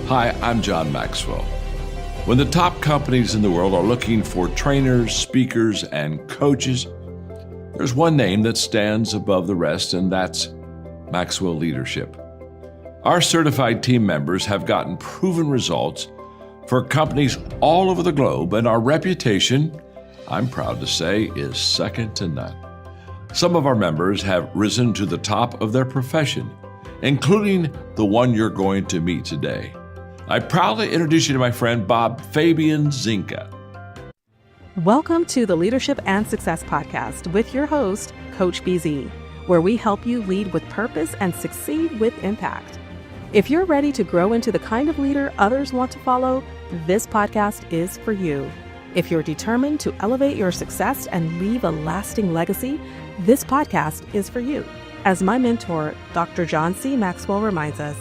Hi, I'm John Maxwell. When the top companies in the world are looking for trainers, speakers, and coaches, there's one name that stands above the rest, and that's Maxwell Leadership. Our certified team members have gotten proven results for companies all over the globe, and our reputation, I'm proud to say, is second to none. Some of our members have risen to the top of their profession, including the one you're going to meet today. I proudly introduce you to my friend Bob Fabian Zinka. Welcome to the Leadership and Success Podcast with your host, Coach BZ, where we help you lead with purpose and succeed with impact. If you're ready to grow into the kind of leader others want to follow, this podcast is for you. If you're determined to elevate your success and leave a lasting legacy, this podcast is for you. As my mentor, Dr. John C. Maxwell reminds us,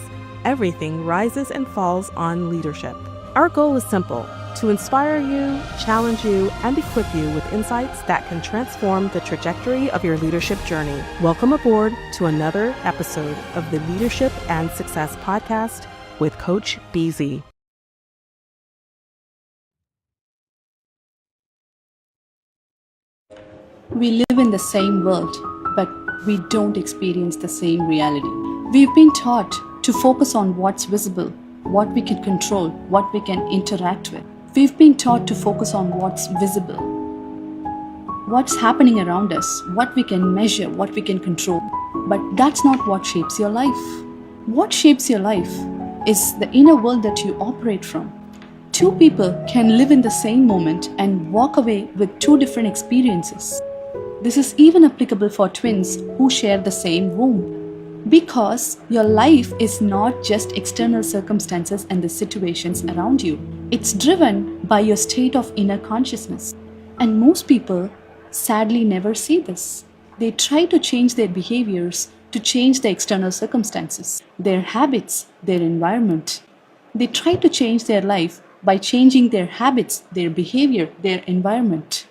everything rises and falls on leadership. Our goal is simple: to inspire you, challenge you, and equip you with insights that can transform the trajectory of your leadership journey. Welcome aboard to another episode of the Leadership and Success Podcast with Coach BZ. We live in the same world, but we don't experience the same reality. We've been taught to focus on what's visible, what we can control, what we can interact with. We've been taught to focus on what's visible, what's happening around us, what we can measure, what we can control. But that's not what shapes your life. What shapes your life is the inner world that you operate from. Two people can live in the same moment and walk away with two different experiences. This is even applicable for twins who share the same womb. Because your life is not just external circumstances and the situations around you. It's driven by your state of inner consciousness. And most people sadly never see this. They try to change their behaviors to change the external circumstances, their habits, their environment. They try to change their life by changing their habits, their behavior, their environment.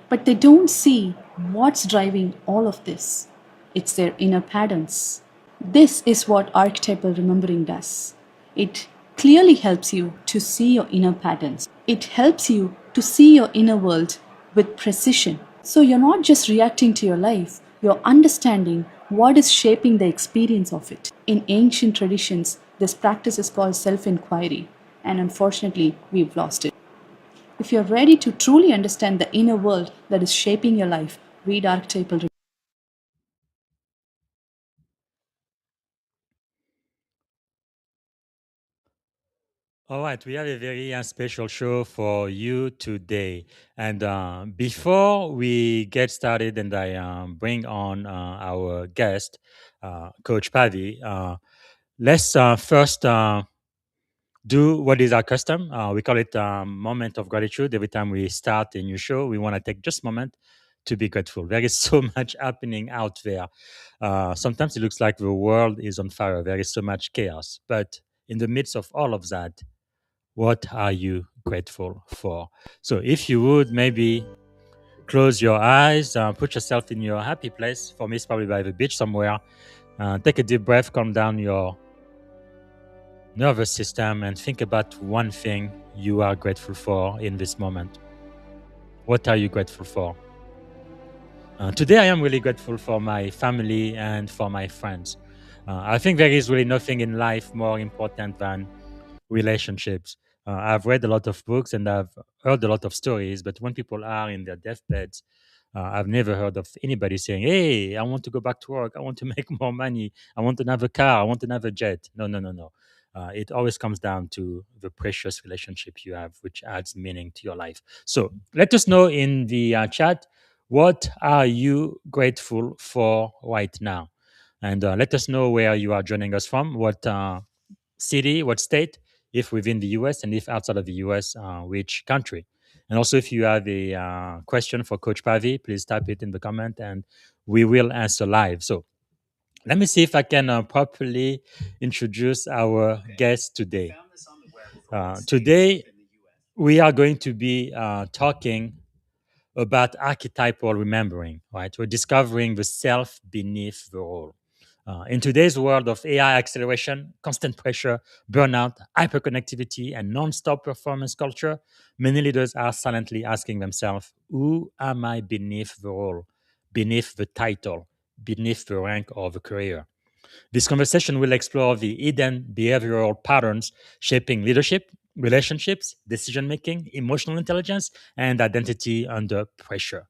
But they don't see what's driving all of this. It's their inner patterns. This is what archetypal remembering does. It clearly helps you to see your inner patterns. It helps you to see your inner world with precision. So you're not just reacting to your life, you're understanding what is shaping the experience of it. In ancient traditions, this practice is called self-inquiry, and unfortunately, we've lost it. If you're ready to truly understand the inner world that is shaping your life, read Archetypal. All right, we have a very special show for you today. And before we get started and I bring on our guest, Coach Pavi, let's first do what is our custom. We call it moment of gratitude. Every time we start a new show, we want to take just a moment to be grateful. There is so much happening out there. Sometimes it looks like the world is on fire. There is so much chaos. But in the midst of all of that, what are you grateful for? So if you would maybe close your eyes, put yourself in your happy place. For me, it's probably by the beach somewhere. Take a deep breath, calm down your nervous system, and think about one thing you are grateful for in this moment. What are you grateful for? Today, I am really grateful for my family and for my friends. I think there is really nothing in life more important than relationships. I've read a lot of books and I've heard a lot of stories, but when people are in their deathbeds, I've never heard of anybody saying, "Hey, I want to go back to work. I want to make more money. I want another car. I want another jet." No, no, no, no. It always comes down to the precious relationship you have, which adds meaning to your life. So let us know in the chat, what are you grateful for right now? And let us know where you are joining us from, what city, what state, if within the US, and if outside of the US, which country. And also, if you have a question for Coach Pavi, please type it in the comment and we will answer live. So let me see if I can properly introduce our guest today. Today, we are going to be talking about archetypal remembering, right? We're discovering the self beneath the role. In today's world of AI acceleration, constant pressure, burnout, hyperconnectivity, and nonstop performance culture, many leaders are silently asking themselves, who am I beneath the role, beneath the title, beneath the rank or the career? This conversation will explore the hidden behavioral patterns shaping leadership, relationships, decision making, emotional intelligence, and identity under pressure.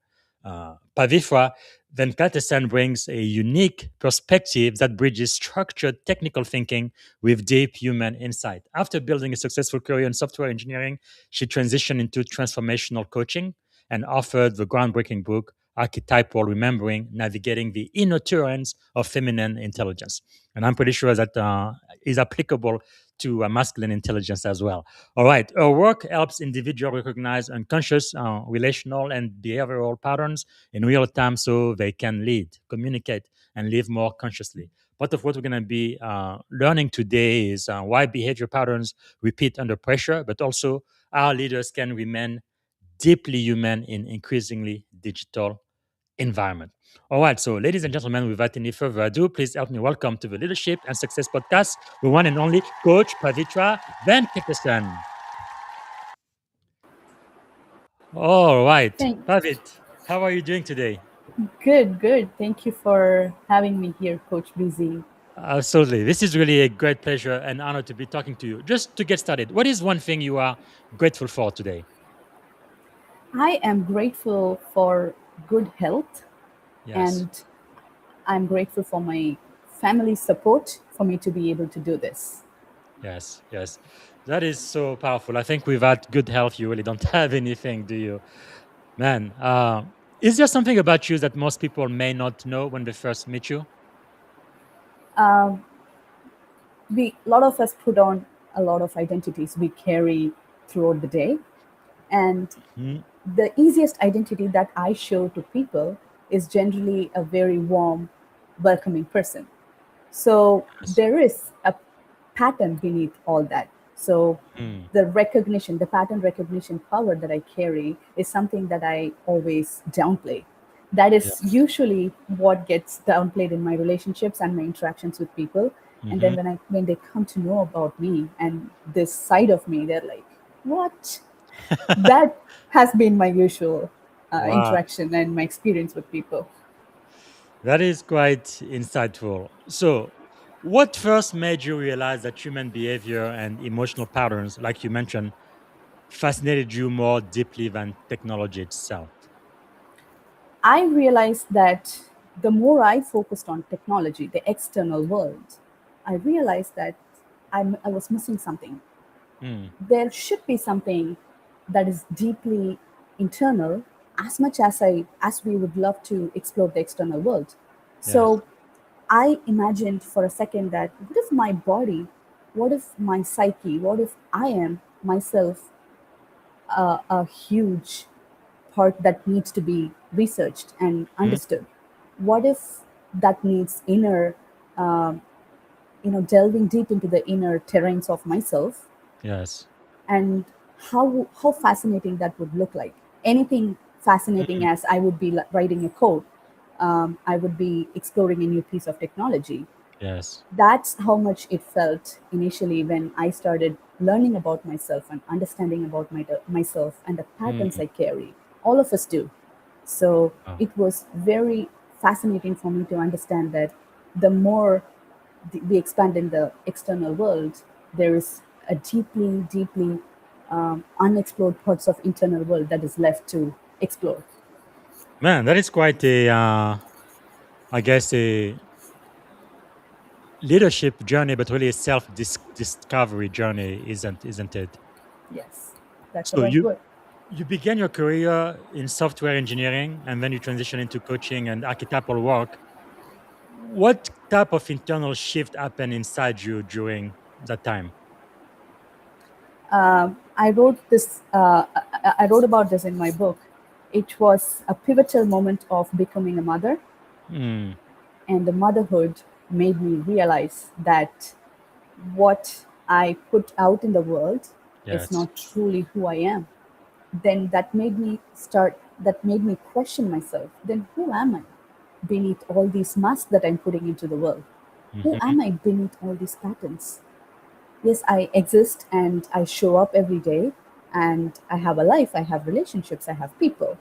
Pavithra Venkatesan brings a unique perspective that bridges structured technical thinking with deep human insight. After building a successful career in software engineering, she transitioned into transformational coaching and authored the groundbreaking book Archetypal: Remembering, Navigating the Inner Terrains of Feminine Intelligence. And I'm pretty sure that is applicable to masculine intelligence as well. All right. Our work helps individuals recognize unconscious relational and behavioral patterns in real time so they can lead, communicate, and live more consciously. Part of what we're going to be learning today is why behavior patterns repeat under pressure, but also how leaders can remain deeply human in increasingly digital environment. All right, so ladies and gentlemen, without any further ado, please help me welcome to the Leadership and Success Podcast, the one and only Coach Pavithra Venkatesan. All right, Thank Pavit, how are you doing today? Good, good. Thank you for having me here, Coach BZ. Absolutely. This is really a great pleasure and honor to be talking to you. Just to get started, what is one thing you are grateful for today? I am grateful for good health, Yes, and I'm grateful for my family support for me to be able to do this. yes, yes. That is so powerful. I think without good health, you really don't have anything, do you? Man, is there something about you that most people may not know when they first meet you? A lot of us put on a lot of identities we carry throughout the day, and Hmm? the easiest identity that I show to people is generally a very warm, welcoming person. So Yes. there is a pattern beneath all that. So Mm, the pattern recognition power that I carry is something that I always downplay. That is yes. usually what gets downplayed in my relationships and my interactions with people. And then Hmm. when they come to know about me and this side of me, they're like, "What?" That has been my usual Wow, interaction and my experience with people. that is quite insightful. So, what first made you realize that human behavior and emotional patterns, like you mentioned, fascinated you more deeply than technology itself? I realized that the more I focused on technology, the external world, I realized that I was missing something. Mm, There should be something that is deeply internal, as much as we would love to explore the external world. yes. So I imagined for a second that what if my body, what if my psyche, what if I am myself a huge part that needs to be researched and Mm, understood? What if that needs inner, delving deep into the inner terrains of myself, yes. and how fascinating that would look like? Anything fascinating Mm, as I would be writing a code, I would be exploring a new piece of technology. yes. That's how much it felt initially when I started learning about myself and understanding about myself and the patterns Mm, I carry. All of us do. So wow. it was very fascinating for me to understand that the more we expand in the external world, there is a deeply, deeply unexplored parts of internal world that is left to explore. Man, that is quite a, I guess, a leadership journey, but really a self discovery journey, isn't it? Yes, that's the So right word. you began your career in software engineering, and then you transition into coaching and archetypal work. What type of internal shift happened inside you during that time? I wrote this. I wrote about this in my book. It was a pivotal moment of becoming a mother, Mm, and the motherhood made me realize that what I put out in the world is yes. not truly who I am. Then that made me start. That made me question myself. Then who am I beneath all these masks that I'm putting into the world? Who Mm-hmm. am I beneath all these patterns? Yes, I exist and I show up every day, and I have a life, I have relationships, I have people.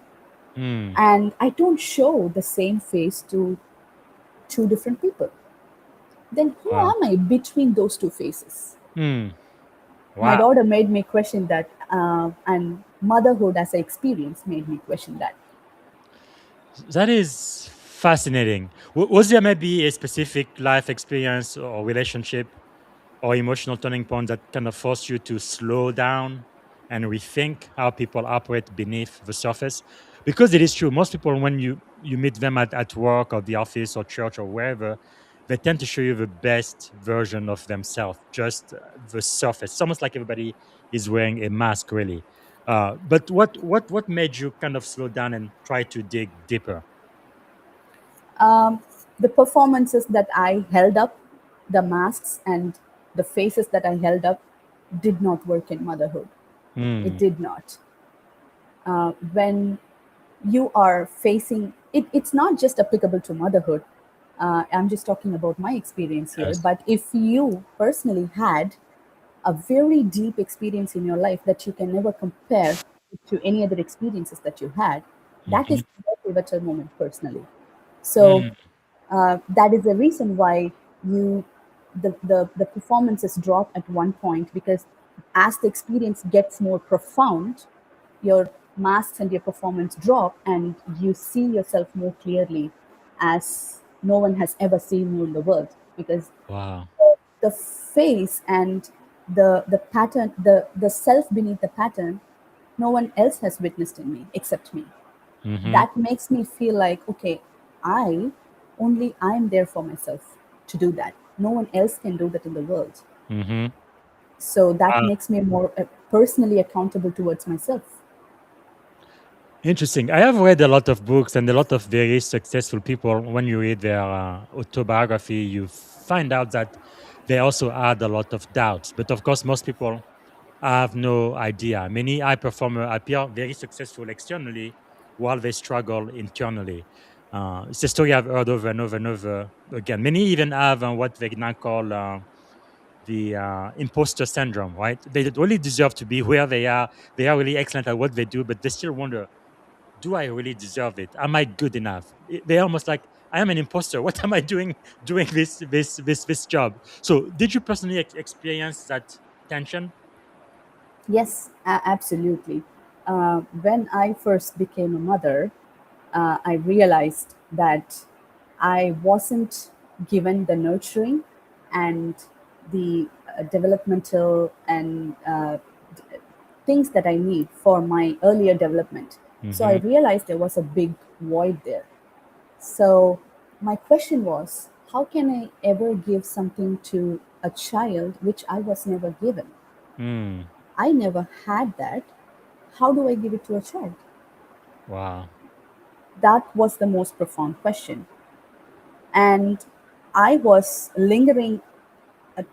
Mm. And I don't show the same face to two different people. Then who Wow. am I between those two faces? Mm. My Wow. daughter made me question that, and motherhood as an experience made me question that. That is fascinating. Was there maybe a specific life experience or relationship or emotional turning point that kind of forced you to slow down and rethink how people operate beneath the surface? Because it is true, most people, when you meet them at work or the office or church or wherever, they tend to show you the best version of themselves, just the surface. It's almost like everybody is wearing a mask, really. But what made you kind of slow down and try to dig deeper? Um, the performances that I held up, the masks and the faces that I held up, did not work in motherhood. It Hmm. did not. When you are facing it, it's not just applicable to motherhood. I'm just talking about my experience here. Yes. But if you personally had a very deep experience in your life that you can never compare to any other experiences that you had, that Mm-hmm. is a pivotal moment personally. So that is the reason why you the performances drop at one point, because as the experience gets more profound, your masks and your performance drop, and you see yourself more clearly as no one has ever seen you in the world, because Wow. the face and the pattern, the self beneath the pattern, no one else has witnessed in me except me. Mm-hmm. That makes me feel like, okay, I only I'm there for myself to do that. No one else can do that in the world. Mm-hmm. So that makes me more personally accountable towards myself. Interesting. I have read a lot of books and a lot of very successful people. When you read their autobiography, you find out that they also had a lot of doubts. But of course, most people have no idea. Many high performers appear very successful externally while they struggle internally. It's a story I've heard over and over and over again. Many even have what they now call the imposter syndrome, right? They really deserve to be where they are. They are really excellent at what they do, but they still wonder, do I really deserve it? Am I good enough? They're almost like, I am an imposter. What am I doing this job? So, did you personally experience that tension? Yes, absolutely. When I first became a mother, I realized that I wasn't given the nurturing and the developmental and things that I need for my earlier development. So I Hmm. realized there was a big void there. So my question was, how can I ever give something to a child which I was never given? Mm. I never had that. How do I give it to a child? Wow. That was the most profound question. And I was lingering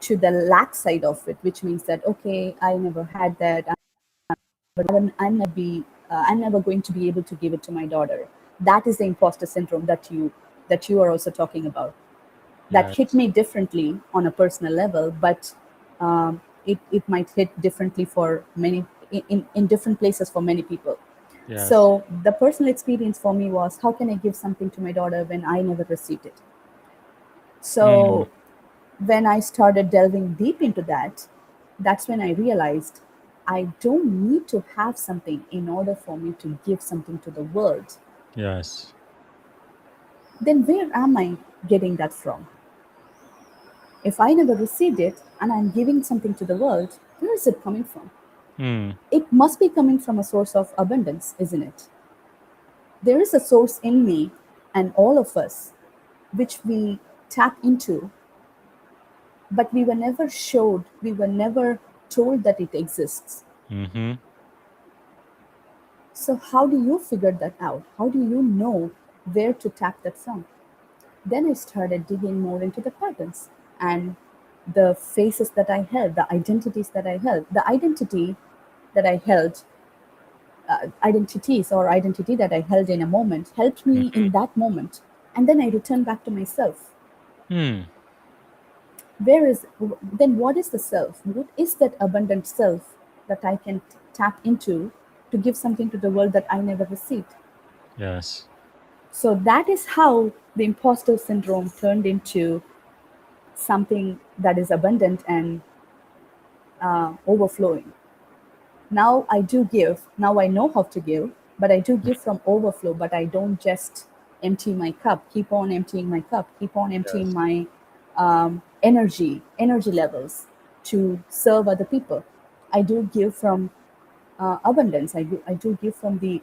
to the lack side of it, which means that, okay, I never had that, but I'm never going to be able to give it to my daughter. That is the imposter syndrome that you are also talking about. That hit Yes. me differently on a personal level, but it might hit differently for many in different places for many people. Yes. So the personal experience for me was, how can I give something to my daughter when I never received it? Mm. So when I started delving deep into that, that's when I realized I don't need to have something in order for me to give something to the world. Yes. Then where am I getting that from? If I never received it and I'm giving something to the world, where is it coming from? Mm. It must be coming from a source of abundance, isn't it? There is a source in me and all of us which we tap into, but we were never showed, we were never told that it exists. Hmm. So, how do you figure that out? How do you know where to tap that from? Then I started digging more into the patterns and the faces that I held, the identities that I held. The identity that I held, identities or identity that I held in a moment helped me Hmm. in that moment. And then I returned back to myself. Mm. Then what is the self? What is that abundant self that I can tap into to give something to the world that I never received? Yes. So that is how the imposter syndrome turned into something that is abundant and overflowing. Now I do give. Now I know how to give, but I do give from overflow. But I don't just empty my cup. Keep on emptying my cup. Keep on emptying Yes. my energy levels to serve other people. I do give from abundance. I do give from the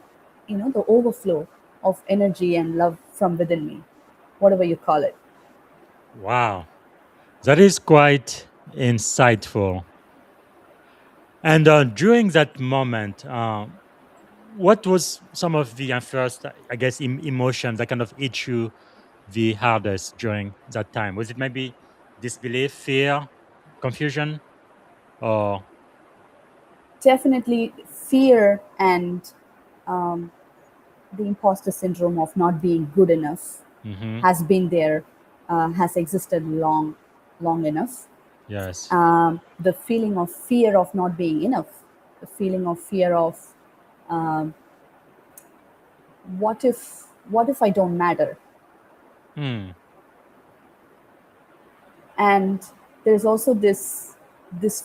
overflow of energy and love from within me, whatever you call it. Wow. That is quite insightful. And during that moment, what was some of the first, I guess, emotions that kind of hit you the hardest during that time? Was it maybe disbelief, fear, confusion, or? Definitely fear and the imposter syndrome of not being good enough Mm-hmm. has been there, has existed long enough. Yes. The feeling of fear of not being enough, the feeling of fear of what if I don't matter, Hmm. and there's also this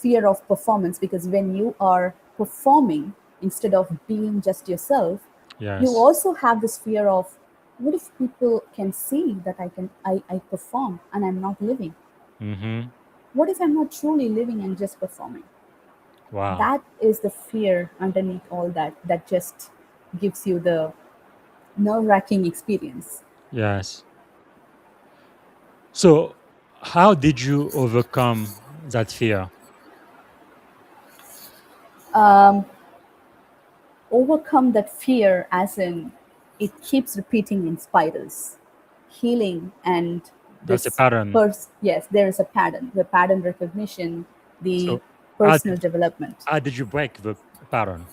fear of performance, because when you are performing instead of being just yourself, you Yes. also have this fear of what if people can see that I perform and I'm not living. Mm-hmm. What if I'm not truly living and just performing? Wow. That is the fear underneath all that just gives you the nerve-wracking experience. Yes. So, how did you overcome that fear? Overcome that fear, as in it keeps repeating in spirals. Healing and That's a this pattern. yes, there is a pattern, the pattern recognition, the So, how personal did development. how did you break the pattern?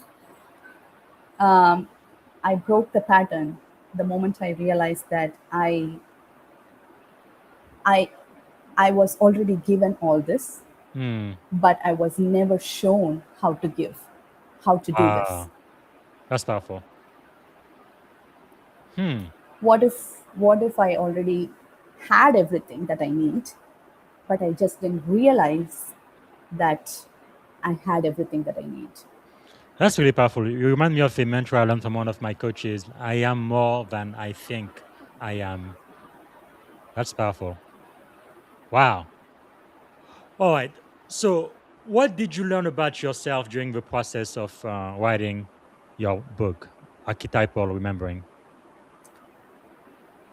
I broke the pattern the moment I realized that I I was already given all this, Hmm. but I was never shown how to give, how to do this. Wow. That's powerful. Hmm. What if I already had everything that I need, but I just didn't realize that I had everything that I need. That's really powerful. You remind me of a mantra I learned from one of my coaches. I am more than I think I am. That's powerful. Wow. All right. So, what did you learn about yourself during the process of writing your book, Archetypal Remembering?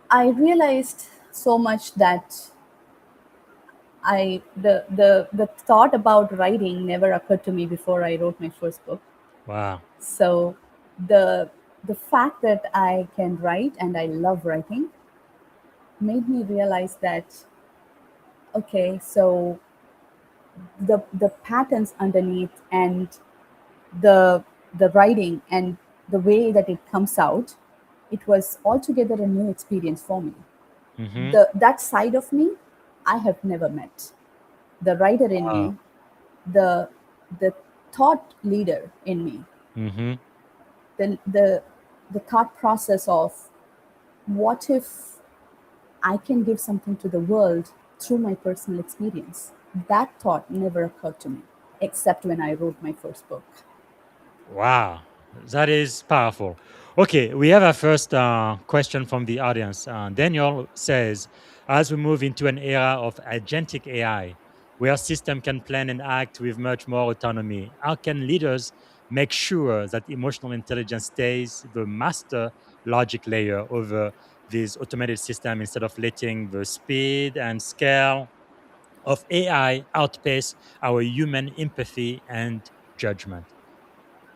I realized so much that the thought about writing never occurred to me before I wrote my first book. Wow. So the the fact that I can write and I love writing made me realize that, okay, so the patterns underneath and the the writing and the way that it comes out, it was altogether a new experience for me. Mm-hmm. That side of me I have never met. The writer in Wow. me, the the thought leader in me, Mm-hmm. the the the thought process of what if I can give something to the world through my personal experience. That thought never occurred to me, except when I wrote my first book. Wow, that is powerful. Okay, we have our first question from the audience. Daniel says, as we move into an era of agentic AI, where system can plan and act with much more autonomy, how can leaders make sure that emotional intelligence stays the master logic layer over this automated system instead of letting the speed and scale of AI outpace our human empathy and judgment?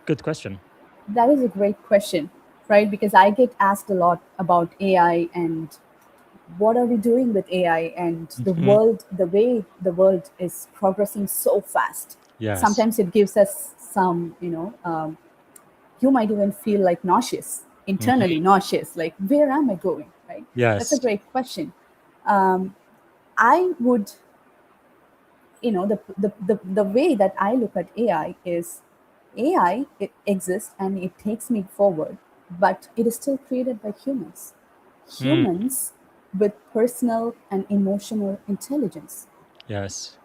Good question. That is a great question, right? Because I get asked a lot about AI and what are we doing with AI and the Mhm. world, the way the world is progressing so fast. Yes. Sometimes it gives us some, you might even feel like nauseous, Mhm. internally nauseous, like where am I going, right? That's a Yes. great question. I would the way that I look at AI is AI, it exists and it takes me forward, but it is still created by humans. Mm, Humans with personal and emotional intelligence. yes.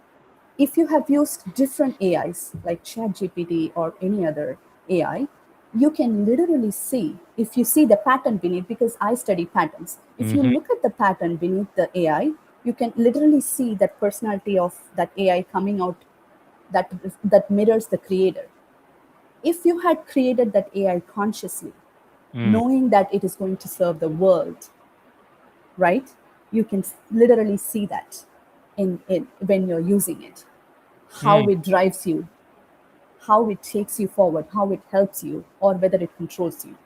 If you have used different AIs like ChatGPT or any other AI, you can literally see, if you see the pattern beneath, because I study patterns, if you Mm-hmm. look at the pattern beneath the AI, you can literally see that personality of that AI coming out, that mirrors the creator. If you had created that AI consciously, Mm, knowing that it is going to serve the world, right? You can literally see that in it when you're using it, how mm, it drives you, how it takes you forward, how it helps you, or whether it controls you.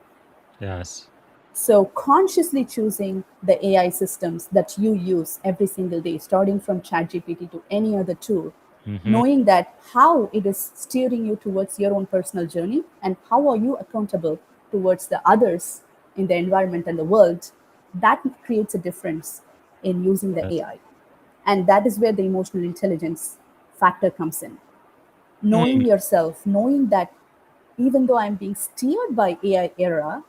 yes. So, consciously choosing the AI systems that you use every single day, starting from ChatGPT to any other tool, Mm-hmm. knowing that how it is steering you towards your own personal journey and how are you accountable towards the others in the environment and the world, that creates a difference in using the Yes. AI. And that is where the emotional intelligence factor comes in. Mm, Knowing yourself, knowing that even though I'm being steered by AI era,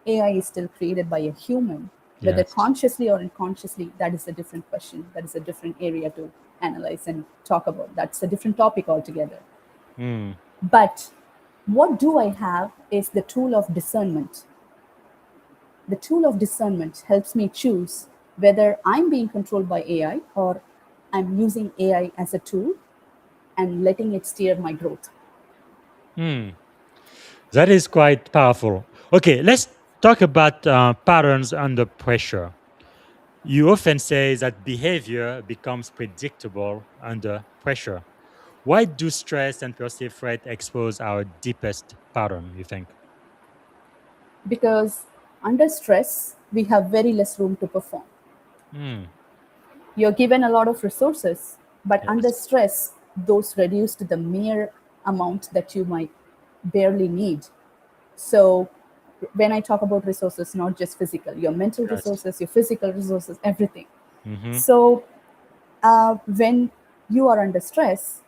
AI is still created by a human, whether yes. consciously or unconsciously. That is a different question. That is a different area to analyze and talk about. That's a different topic altogether. Mm, But what do I have is the tool of discernment. The tool of discernment helps me choose whether I'm being controlled by AI or I'm using AI as a tool and letting it steer my growth. mm. That is quite powerful. Okay, let's talk about patterns under pressure. You often say that behavior becomes predictable under pressure. Why do stress and perceived threat expose our deepest pattern, you think? Because under stress, we have very less room to perform. Mm, You're given a lot of resources, but under yes. stress, those reduce to the mere amount that you might barely need. So, when I talk about resources, not just physical, your mental Yes. resources, your physical resources, everything. Mm-hmm. So, when you are under stress,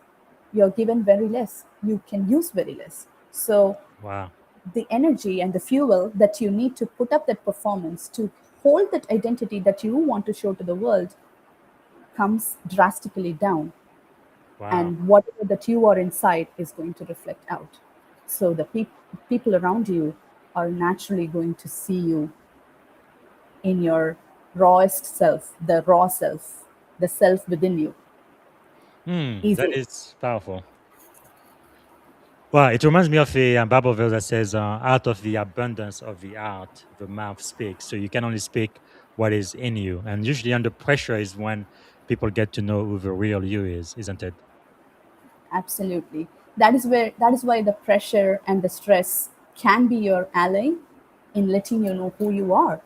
you're given very less. You can use very less. So, Wow. the energy and the fuel that you need to put up that performance to hold that identity that you want to show to the world comes drastically down, Wow. and whatever that you are inside is going to reflect out. So the people around you are naturally going to see you in your rawest self, the raw self, the self within you That easily. is powerful. Well, it reminds me of a Bible verse that says, out of the abundance of the heart, the mouth speaks. So you can only speak what is in you. And usually under pressure is when people get to know who the real you is, isn't it? Absolutely. That is why the pressure and the stress can be your ally in letting you know who you are,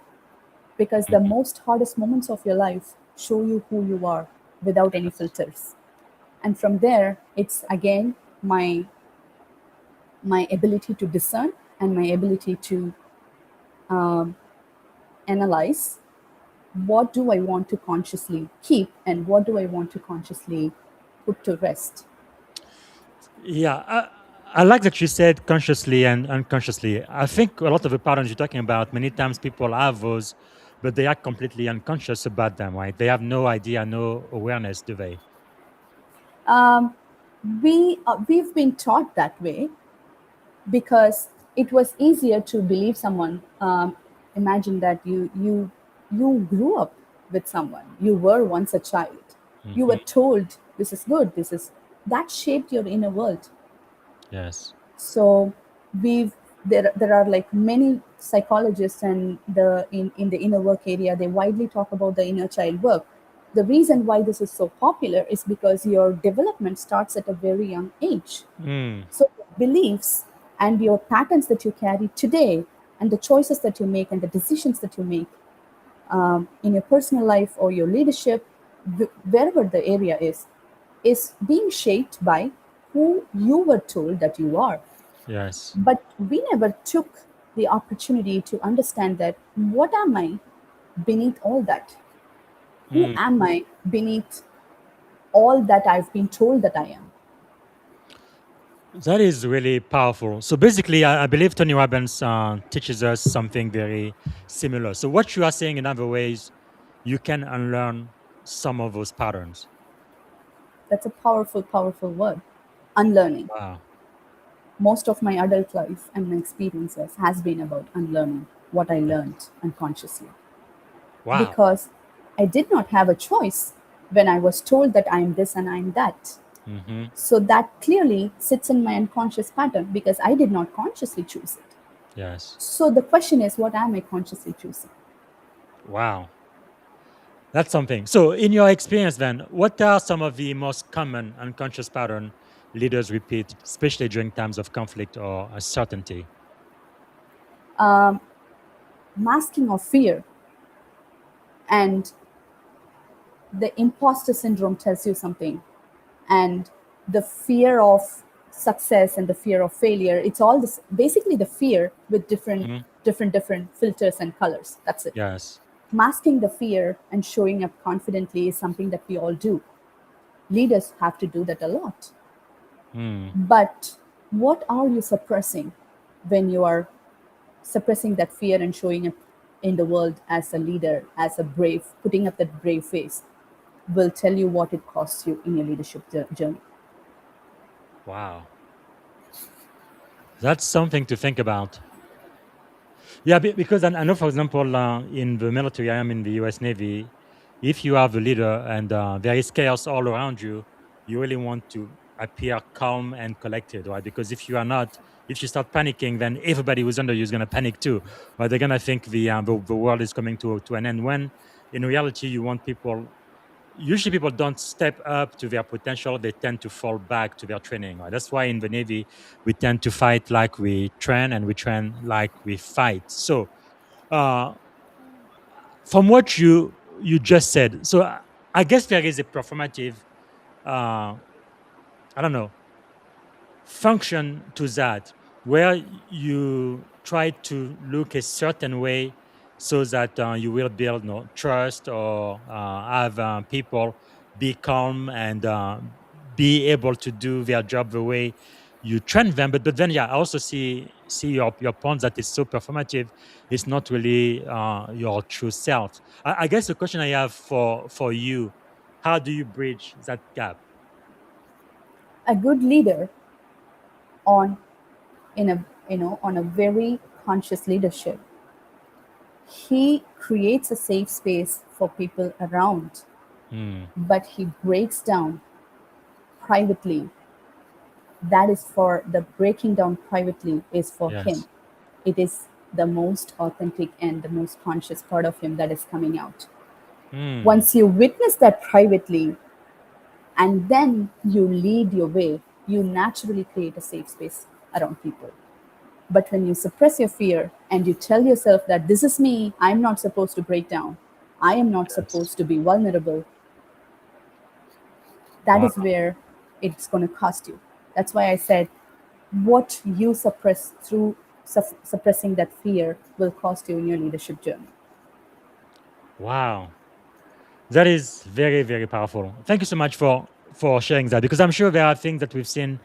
because the Mhm. most hardest moments of your life show you who you are without any Yes. filters. And from there, it's again my ability to discern and my ability to analyze what do I want to consciously keep and what do I want to consciously put to rest. Yeah. I like that you said consciously and unconsciously. I think a lot of the patterns you're talking about, many times people have those, but they are completely unconscious about them, right? They have no idea, no awareness, do they? Um, we've been taught that way because it was easier to believe someone. Imagine that you grew up with someone. You were once a child. You were Hmm. told this is good. This is that shaped your inner world. Yes. So we've there are like many psychologists and in the inner work area they widely talk about the inner child work. The reason why this is so popular is because your development starts at a very young age. Mm. So your beliefs and your patterns that you carry today and the choices that you make and the decisions that you make in your personal life or your leadership, wherever the area is being shaped by who you were told that you are. Yes. But we never took the opportunity to understand that what am I beneath all that? Who Mm. am I beneath all that I've been told that I am. That is really powerful. So basically, I believe Tony Robbins teaches us something very similar. So what you are saying, in other ways, you can unlearn some of those patterns. That's a powerful, powerful word. Unlearning. Wow. Most of my adult life and my experiences has been about unlearning what I learned unconsciously. Wow. Because I did not have a choice when I was told that I am this and I am that. Hmm. So that clearly sits in my unconscious pattern because I did not consciously choose it. Yes. So the question is, what am I consciously choosing? Wow. That's something. So, in your experience, then, what are some of the most common unconscious pattern leaders repeat, especially during times of conflict or uncertainty? Masking of fear and the imposter syndrome tells you something, and the fear of success and the fear of failure, it's all this basically the fear with Hmm. different filters and colors. That's it. Yes. Masking the fear and showing up confidently is something that we all do. Leaders have to do that a lot. Mm. But what are you suppressing when you are suppressing that fear and showing up in the world as a leader, as a brave, putting up that brave face will tell you what it costs you in your leadership journey. Wow. That's something to think about. Yeah, because I know, for example, in the military, I am in the US Navy. If you are the leader and there is chaos all around you, you really want to appear calm and collected, right? Because if you are not, if you start panicking, then everybody who's under you is going to panic too, right? They're going to think the world is coming to an end. When in reality, you want people. Usually, people don't step up to their potential; they tend to fall back to their training. Right? That's why in the Navy we tend to fight like we train, and we train like we fight. So, uh, from what you just said, so I guess there is a performative, uh, I don't know, function to that where you try to look a certain way so that you will build no trust or have people be calm and be able to do their job the way you train them. But then yeah, I also see your point that is so performative. It's not really your true self. I guess the question I have for you, how do you bridge that gap? A good leader on in a on a very conscious leadership, he creates a safe space for people around, Hmm. but he breaks down privately. That is for the breaking down privately is for him. Yes. It is the most authentic and the most conscious part of him that is coming out. Hmm. Once you witness that privately and then you lead your way, you naturally create a safe space around people. But when you suppress your fear and you tell yourself that this is me, I'm not supposed to break down, I am not Yes. supposed to be vulnerable, that Wow. is where it's going to cost you. That's why I said what you suppress through suppressing that fear will cost you in your leadership journey. Wow. That is very, very powerful. Thank you so much for sharing that because I'm sure there are things that we've seen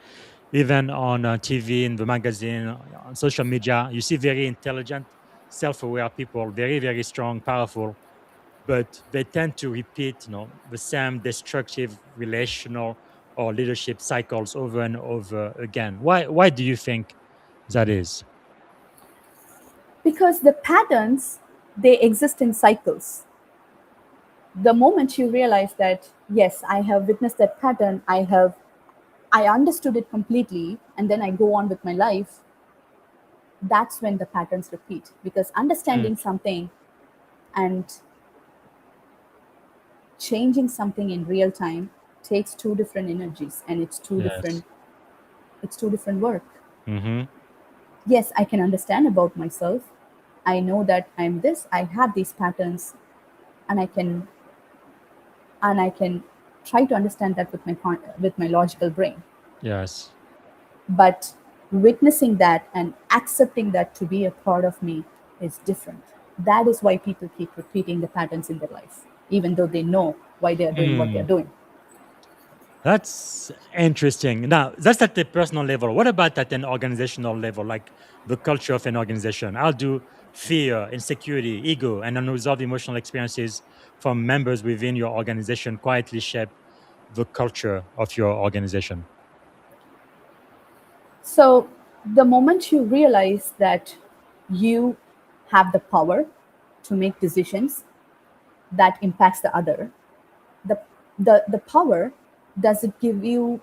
even on TV, in the magazine, on social media. You see very intelligent, self-aware people, very, very strong, powerful, but they tend to repeat, the same destructive relational or leadership cycles over and over again. Why do you think that is? Because the patterns, they exist in cycles. The moment you realize that, yes, I have witnessed that pattern, I understood it completely, and then I go on with my life, that's when the patterns repeat. Because Mm. understanding something and changing something in real time takes two different energies, and Yes. it's two different work. Mm-hmm. Yes, I can understand about myself. I know that I'm this, I have these patterns, and I can try to understand that with with my logical brain. Yes. But witnessing that and accepting that to be a part of me is different. That is why people keep repeating the patterns in their life, even though they know why they are doing what they're Mm. doing. That's interesting. Now, that's at the personal level. What about at an organizational level, like the culture of an organization? How do fear, insecurity, ego, and unresolved emotional experiences from members within your organization quietly shape the culture of your organization? So, the moment you realize that you have the power to make decisions that impacts the other, the the power, does it give you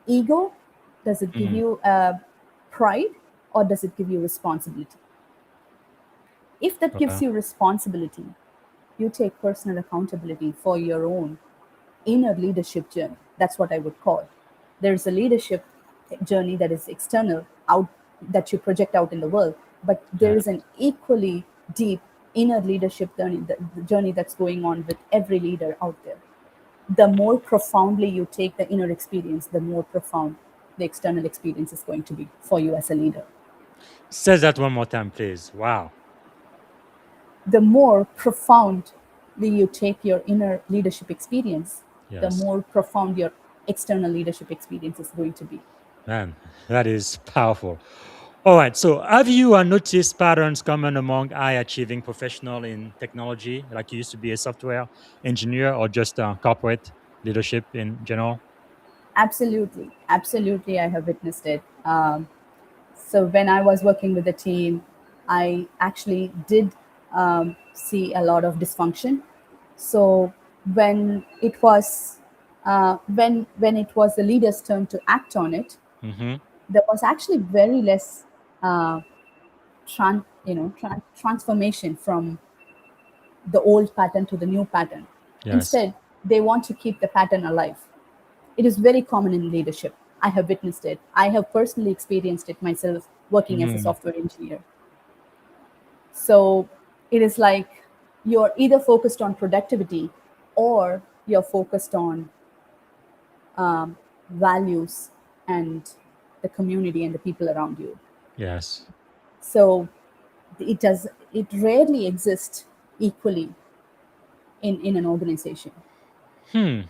ego, does it give Mhm. you pride, or does it give you responsibility? If that gives Okay. you responsibility, you take personal accountability for your own inner leadership journey. That's what I would call. There's a leadership journey that is external, out, that you project out in the world, but there is Yes. an equally deep inner leadership journey, the journey that's going on with every leader out there. The more profoundly you take the inner experience, the more profound the external experience is going to be for you as a leader. Say that one more time, please. Wow. The more profoundly you take your inner leadership experience, the Yes. more profound your external leadership experience is going to be. Man, that is powerful. All right. So, have you noticed patterns common among high achieving professional in technology, like you used to be a software engineer or just corporate leadership in general? Absolutely, absolutely, I have witnessed it. So when I was working with the team, I actually did see a lot of dysfunction. So when it was when it was the leader's turn to act on it, Mm-hmm. there was actually very less transformation from the old pattern to the new pattern. Yes. Instead, they want to keep the pattern alive. It is very common in leadership. I have witnessed it. I have personally experienced it myself working as a Mm-hmm. software engineer. So it is like you're either focused on productivity or you're focused on values and the community and the people around you. Yes. So it rarely exists equally in an organization. Hmm.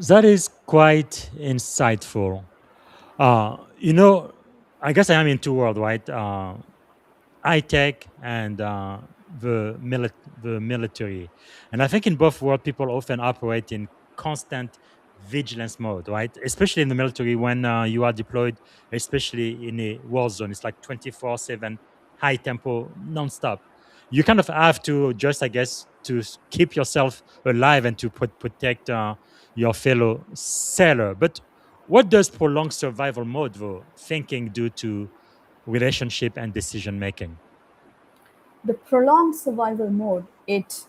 That is quite insightful. You know, I guess I am in two worlds, right? High tech and the military. And I think in both worlds, people often operate in constant vigilance mode, right? Especially in the military when you are deployed, especially in a war zone. It's like 24/7, high tempo, nonstop. You kind of have to just, I guess, to keep yourself alive and to protect your fellow sailor. But what does prolonged survival mode, though, thinking do to relationship and decision making? The prolonged survival mode, it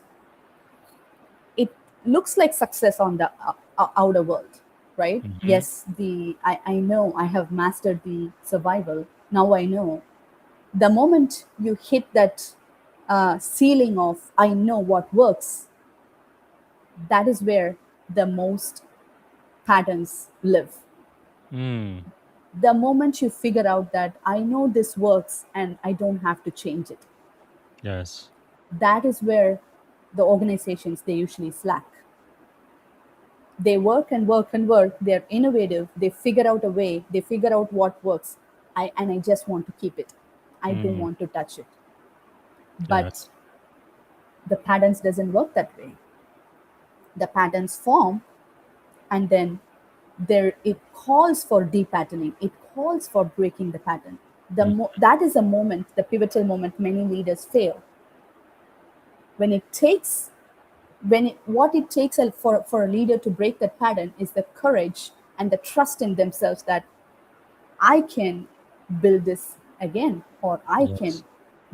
looks like success on the outer world, right? Hmm. Yes, I know I have mastered the survival. Now I know. The moment you hit that ceiling of I know what works, that is where the most patterns live. Mm, The moment you figure out that I know this works and I don't have to change it, yes. that is where the organizations they usually slack. They work and work and work, they're innovative, they figure out a way, they figure out what works. I just want to keep it, I don't Mm, want to touch it. But yes. the patterns doesn't work that way. The patterns form, and then there it calls for depatterning, it calls for breaking the pattern. Mm, That is a moment, the pivotal moment many leaders fail. When it takes when it, what it takes for a leader to break that pattern is the courage and the trust in themselves that I can build this again, or I yes. can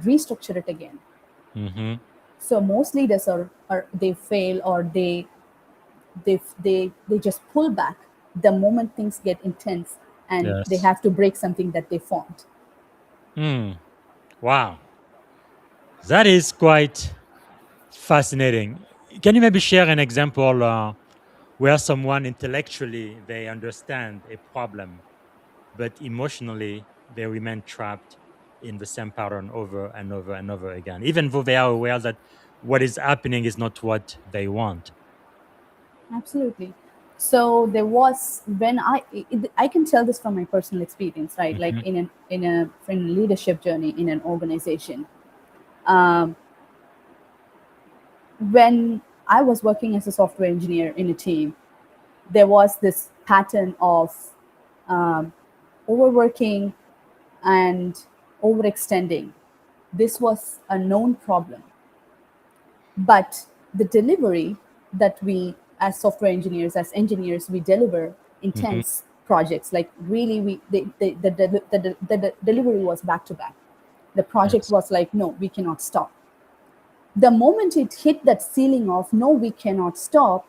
restructure it again. Hmm. So most leaders are they fail, or they just pull back the moment things get intense and they Yes. have to break something that they formed. Mm, wow. That is quite fascinating. Can you maybe share an example where someone intellectually they understand a problem, but emotionally they remain trapped in the same pattern over and over and over again, even though they are aware that what is happening is not what they want? Absolutely. So there was when I can tell this from my personal experience, right? Like Hmm. in a leadership journey in an organization. Um, when I was working as a software engineer in a team, there was this pattern of um, overworking and overextending. This was a known problem. But the delivery that we, as software engineers, as engineers, we deliver Hmm. intense projects. Like really, the delivery was back to back. The project Yes. was like, no, we cannot stop. The moment it hit that ceiling of no, we cannot stop,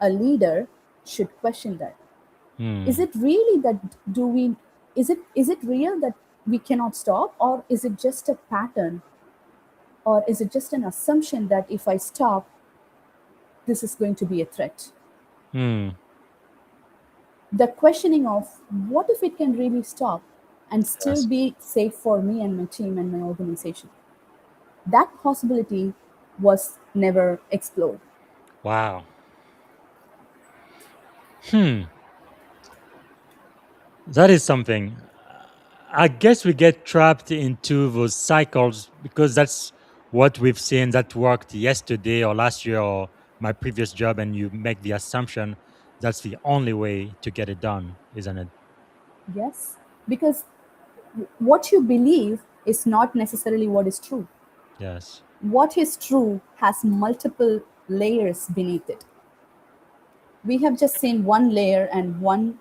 a leader should question that. Is Hmm. it really that do we? Is it real that we cannot stop, or is it just a pattern, or is it just an assumption that if I stop, this is going to be a threat? Hmm. The questioning of what if it can really stop and still Yes. be safe for me and my team and my organization? That possibility was never explored. Wow. Hmm. That is something. I guess we get trapped into those cycles because that's what we've seen that worked yesterday or last year or my previous job, and you make the assumption that's the only way to get it done, isn't it? Yes, because what you believe is not necessarily what is true. Yes. What is true has multiple layers beneath it. We have just seen one layer and one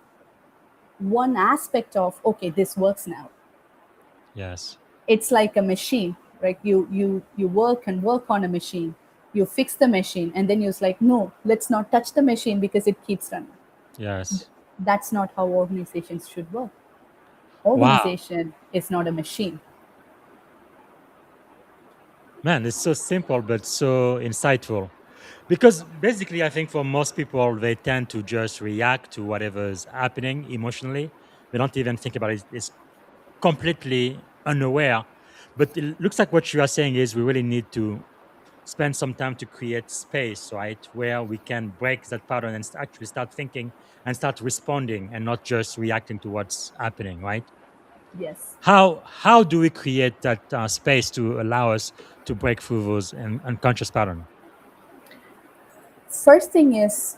aspect of okay, this works now. Yes. It's like a machine, right? You work and work on a machine, you fix the machine, and then you're like, no, let's not touch the machine because it keeps running. Yes. That's not how organizations should work. Wow. Organization is not a machine. Man, it's so simple but so insightful. Because basically, I think for most people, they tend to just react to whatever is happening emotionally. They don't even think about it. It's completely unaware. But it looks like what you are saying is we really need to spend some time to create space, right, where we can break that pattern and actually start thinking and start responding and not just reacting to what's happening, right? Yes. How do we create that space to allow us to break through those unconscious pattern? First thing is,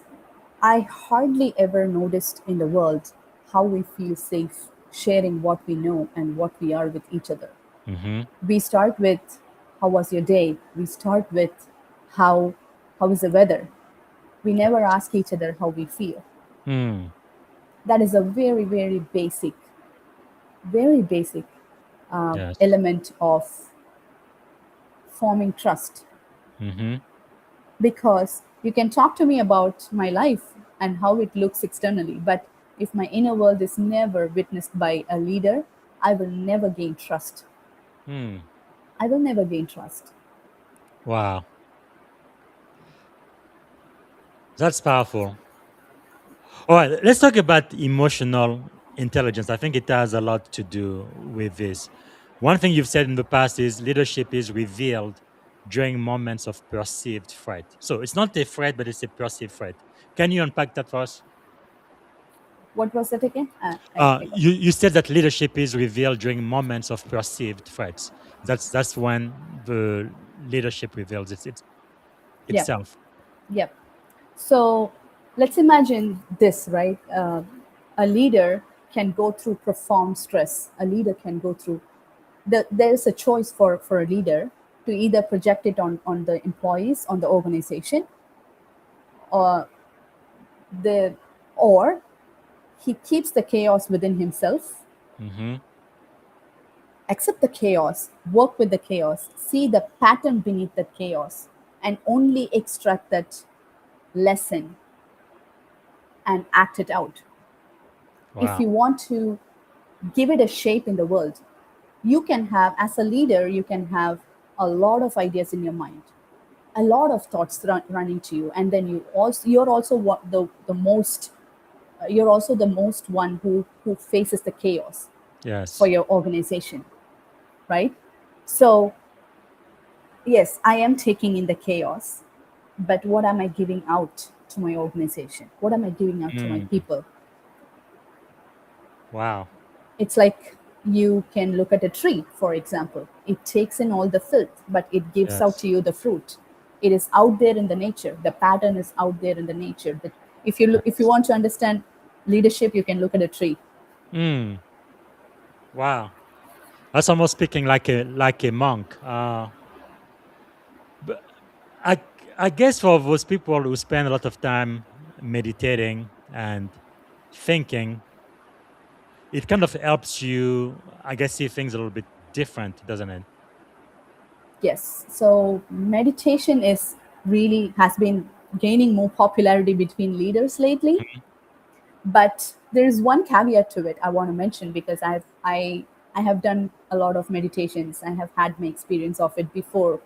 I hardly ever noticed in the world how we feel safe sharing what we know and what we are with each other. Mm-hmm. We start with how was your day? We start with how how is the weather? We never ask each other how we feel. Mm. That is a very basic Yes. element of forming trust, Mm-hmm. because you can talk to me about my life and how it looks externally, but if my inner world is never witnessed by a leader, I will never gain trust. Mm. I will never gain trust. Wow, that's powerful. All right, let's talk about emotional intelligence. I think it has a lot to do with this. One thing you've said in the past is leadership is revealed during moments of perceived threat. So it's not a threat, but it's a perceived threat. Can you unpack that for us? What was that again? I got You said that leadership is revealed during moments of perceived threats. That's when the leadership reveals Yep, itself. yep. So let's imagine this, right? A leader can go through profound stress. A leader can go through there's a choice for a leader to either project it on the employees, on the organization, or the or he keeps the chaos within himself, Mm-hmm. accept the chaos, work with the chaos, see the pattern beneath the chaos, and only extract that lesson and act it out. If Wow. you want to give it a shape in the world, you can have, as a leader, you can have a lot of ideas in your mind, a lot of thoughts running to you, and then you're also the most you're also the most one who faces the chaos for Yes. your organization, right? So yes, I am taking in the chaos, but what am I giving out? out to my organization? What am I giving out to my Mm. people? Wow. It's like you can look at a tree, for example. It takes in all the filth, but it gives out Yes. to you the fruit. It is out there in the nature. The pattern is out there in the nature. That if you Yes. want to understand leadership, you can look at a tree. Mm. Wow. That's almost speaking like a monk. But I I guess for those people who spend a lot of time meditating and thinking, it kind of helps you, I guess, see things a little bit different, doesn't it? Yes. So meditation is really has been gaining more popularity between leaders lately. But there is one caveat to it I want to mention, because I have done a lot of meditations. I have had my experience of it before.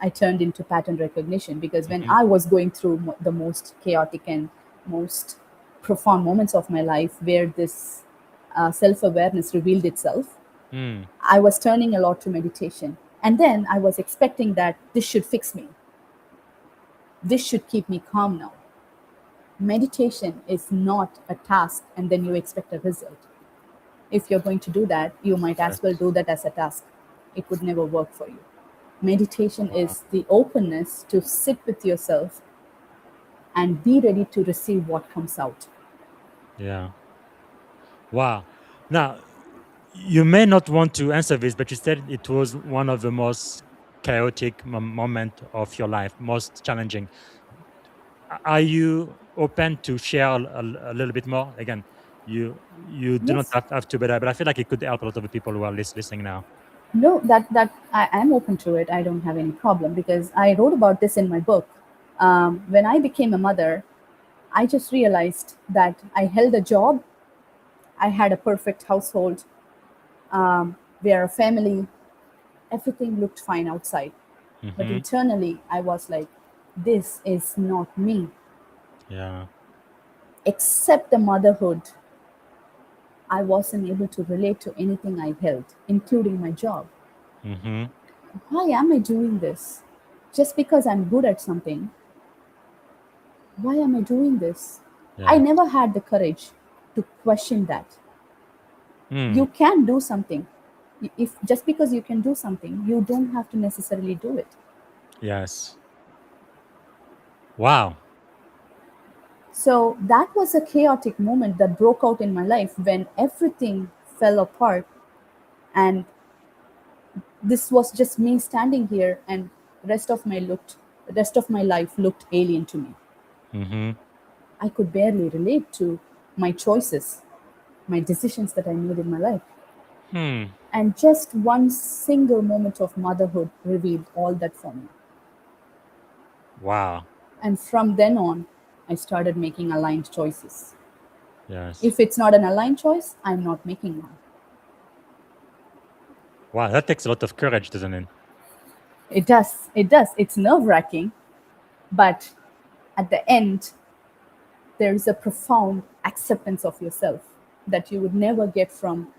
I turned into pattern recognition, because when Mhm. I was going through the most chaotic and most profound moments of my life, where this self awareness revealed itself, Mm. I was turning a lot to meditation. And then I was expecting that this should fix me, this should keep me calm now. Meditation is not a task and then you expect a result. If you're going to do that, you might as well Yes. do that as a task. It would never work for you. Meditation Wow. is the openness to sit with yourself and be ready to receive what comes out. Yeah. Wow. Now, you may not want to answer this, but you said it was one of the most chaotic moment of your life, most challenging. Are you open to share a little bit more? Again, you do not Yes. have to, but I feel like it could help a lot of the people who are listening now. No, that I am open to it. I don't have any problem, because I wrote about this in my book. When I became a mother, I just realized that I held a job, I had a perfect household, we are a family, everything looked fine outside. But Hmm. internally, I was like, this is not me. Yeah. Except the motherhood, I wasn't able to relate to anything I held, including my job. Hmm. Why am I doing this? Just because I'm good at something, why am I doing this? I Yes. never had the courage to question that. Mm. You can do something. If just because you can do something, you don't have to necessarily do it. Yes. Wow. So that was a chaotic moment that broke out in my life when everything fell apart, and this was just me standing here, and rest of my life looked alien to me. Hmm. I could barely relate to my choices, my decisions that I made in my life. Hmm. And just one single moment of motherhood revealed all that for me. Wow. And from then on, I started making aligned choices. Yes. If it's not an aligned choice, I'm not making one. Wow. That takes a lot of courage, doesn't it? It does. It does. It's nerve wracking, but at the end, there is a profound acceptance of yourself that you would never get from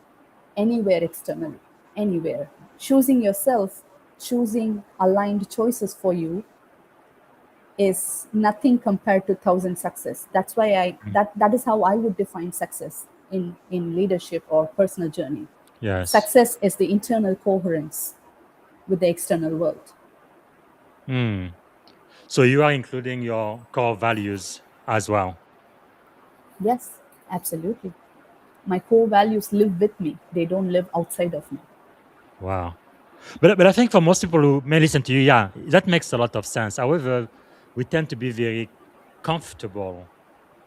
anywhere externally, anywhere. Choosing yourself, choosing aligned choices for you is nothing compared to thousand success. That's why Mm. that is how I would define success in leadership or personal journey. Yes. Success is the internal coherence with the external world. Mm. So you are including your core values as well. Yes, absolutely. My core values live with me. They don't live outside of me. Wow. But I think for most people who may listen to you, yeah, that makes a lot of sense. However, we tend to be very comfortable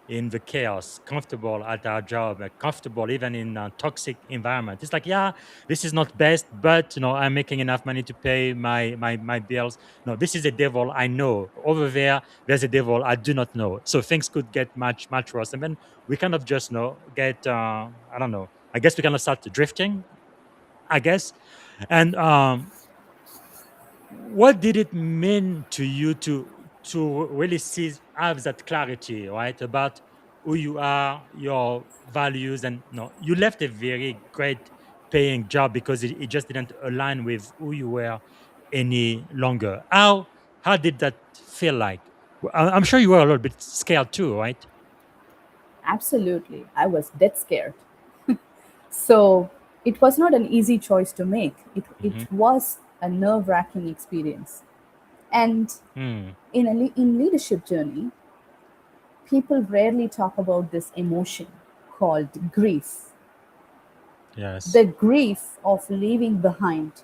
in the chaos, comfortable at our job, comfortable even in a toxic environment. It's like, yeah, this is not best, but I'm making enough money to pay my bills. No, this is a devil I know. Over there, there's a devil I do not know. So things could get much worse, and then we kind of just get I don't know. I guess we kind of start drifting. I guess, and what did it mean to you to really see have that clarity, right, about who you are, your values, and no, you left a very great paying job because it just didn't align with who you were any longer. How did that feel like? I'm sure you were a little bit scared too, right? Absolutely. I was dead scared. So it was not an easy choice to make. It Mm-hmm. was a nerve wracking experience. And Mm, in leadership journey, people rarely talk about this emotion called grief. yes. The grief of leaving behind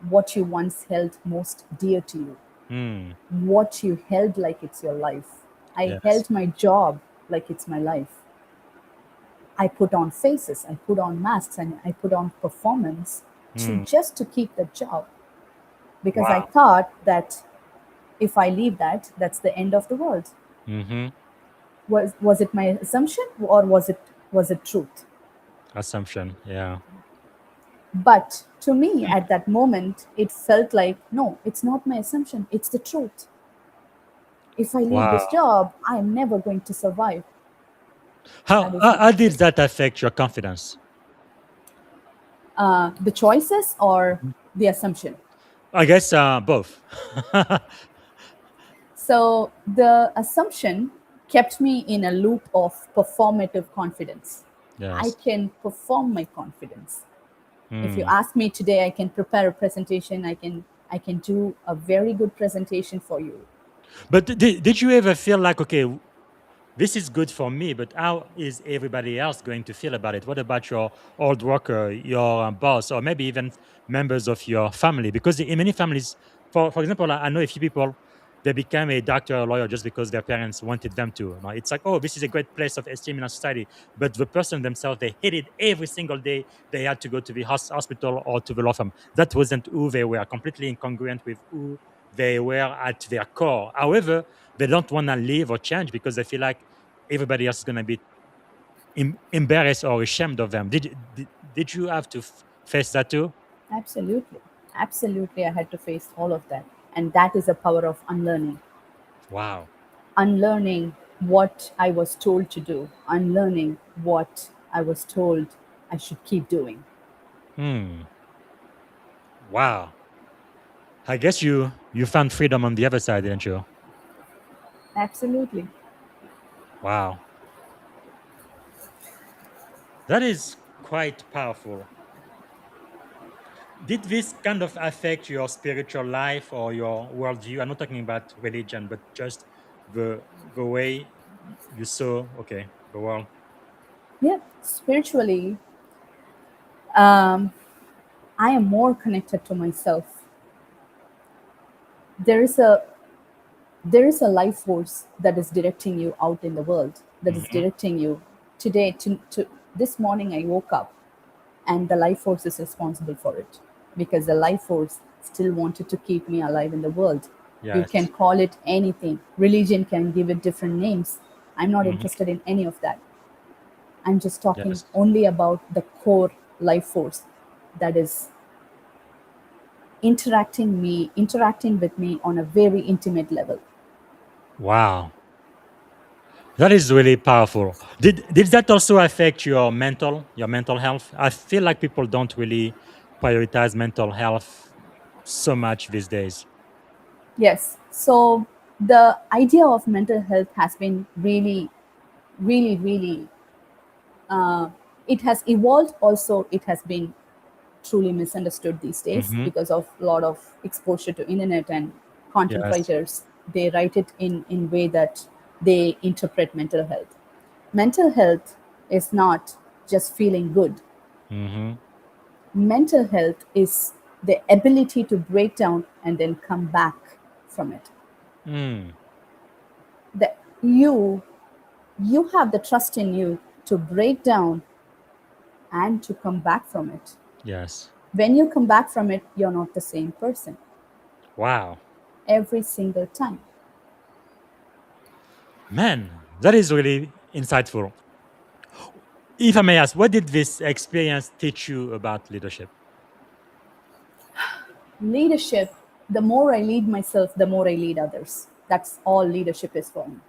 what you once held most dear to you, Mm, what you held like it's your life. I yes. held my job like it's my life. I put on faces, I put on masks, and I put on performance to Mm, just to keep the job because I wow. thought that if I leave that, that's the end of the world. Mm-hmm. Was it my assumption or was it truth? Assumption. Yeah. But to me, at that moment, it felt like no, it's not my assumption. It's the truth. If I leave this Wow. job, I'm never going to survive. That is How did that affect your confidence? the choices or Mhm. the assumption. I guess both. So the assumption kept me in a loop of performative confidence. I Yes. can perform my confidence. If you Mm. ask me today, I can prepare a presentation. I can do a very good presentation for you. But did you ever feel like, okay, this is good for me, but how is everybody else going to feel about it? What about your old worker, your boss, or maybe even members of your family? Because in many families, for example, I know a few people, they became a doctor or lawyer just because their parents wanted them to. You know, it's like, oh, this is a great place of esteem in our society. But the person themselves, they hated every single day they had to go to the hospital or to the law firm. That wasn't who they were, completely incongruent with who they were at their core. However, they don't want to leave or change because they feel like everybody else is going to be embarrassed or ashamed of them. Did you have to face that too? Absolutely. Absolutely, I had to face all of that. And that is the power of unlearning. Wow. Unlearning what I was told to do, unlearning what I was told I should keep doing. Hmm. Wow. I guess you found freedom on the other side, didn't you? Absolutely. Wow. That is quite powerful. Did this kind of affect your spiritual life or your worldview? I'm not talking about religion, but just the way you saw, okay, the world. Yeah, spiritually, um, I am more connected to myself. There is a there is a life force that is directing you out in the world, that is Hmm. directing you today to this morning I woke up and the life force is responsible for it because the life force still wanted to keep me alive in the world. You can Yes. call it anything. Religion can give it different names. I'm not Hmm. interested in any of that. I'm just talking Yes. only about the core life force that is interacting with me on a very intimate level. Wow. That is really powerful. Did that also affect your mental health? I feel like people don't really prioritize mental health so much these days. Yes. So the idea of mental health has been really, really, really, it has evolved. Also, it has been truly misunderstood these days Hmm. because of a lot of exposure to internet and content Yes. writers. They write it in way that they interpret mental health. Mental health is not just feeling good. Hmm. Mental health is the ability to break down and then come back from it. Mm. That you have the trust in you to break down and to come back from it. Yes. When you come back from it, you're not the same person Wow. every single time. Man, that is really insightful. If I may ask, what did this experience teach you about leadership? Leadership, the more I lead myself, the more I lead others. That's all leadership is for me.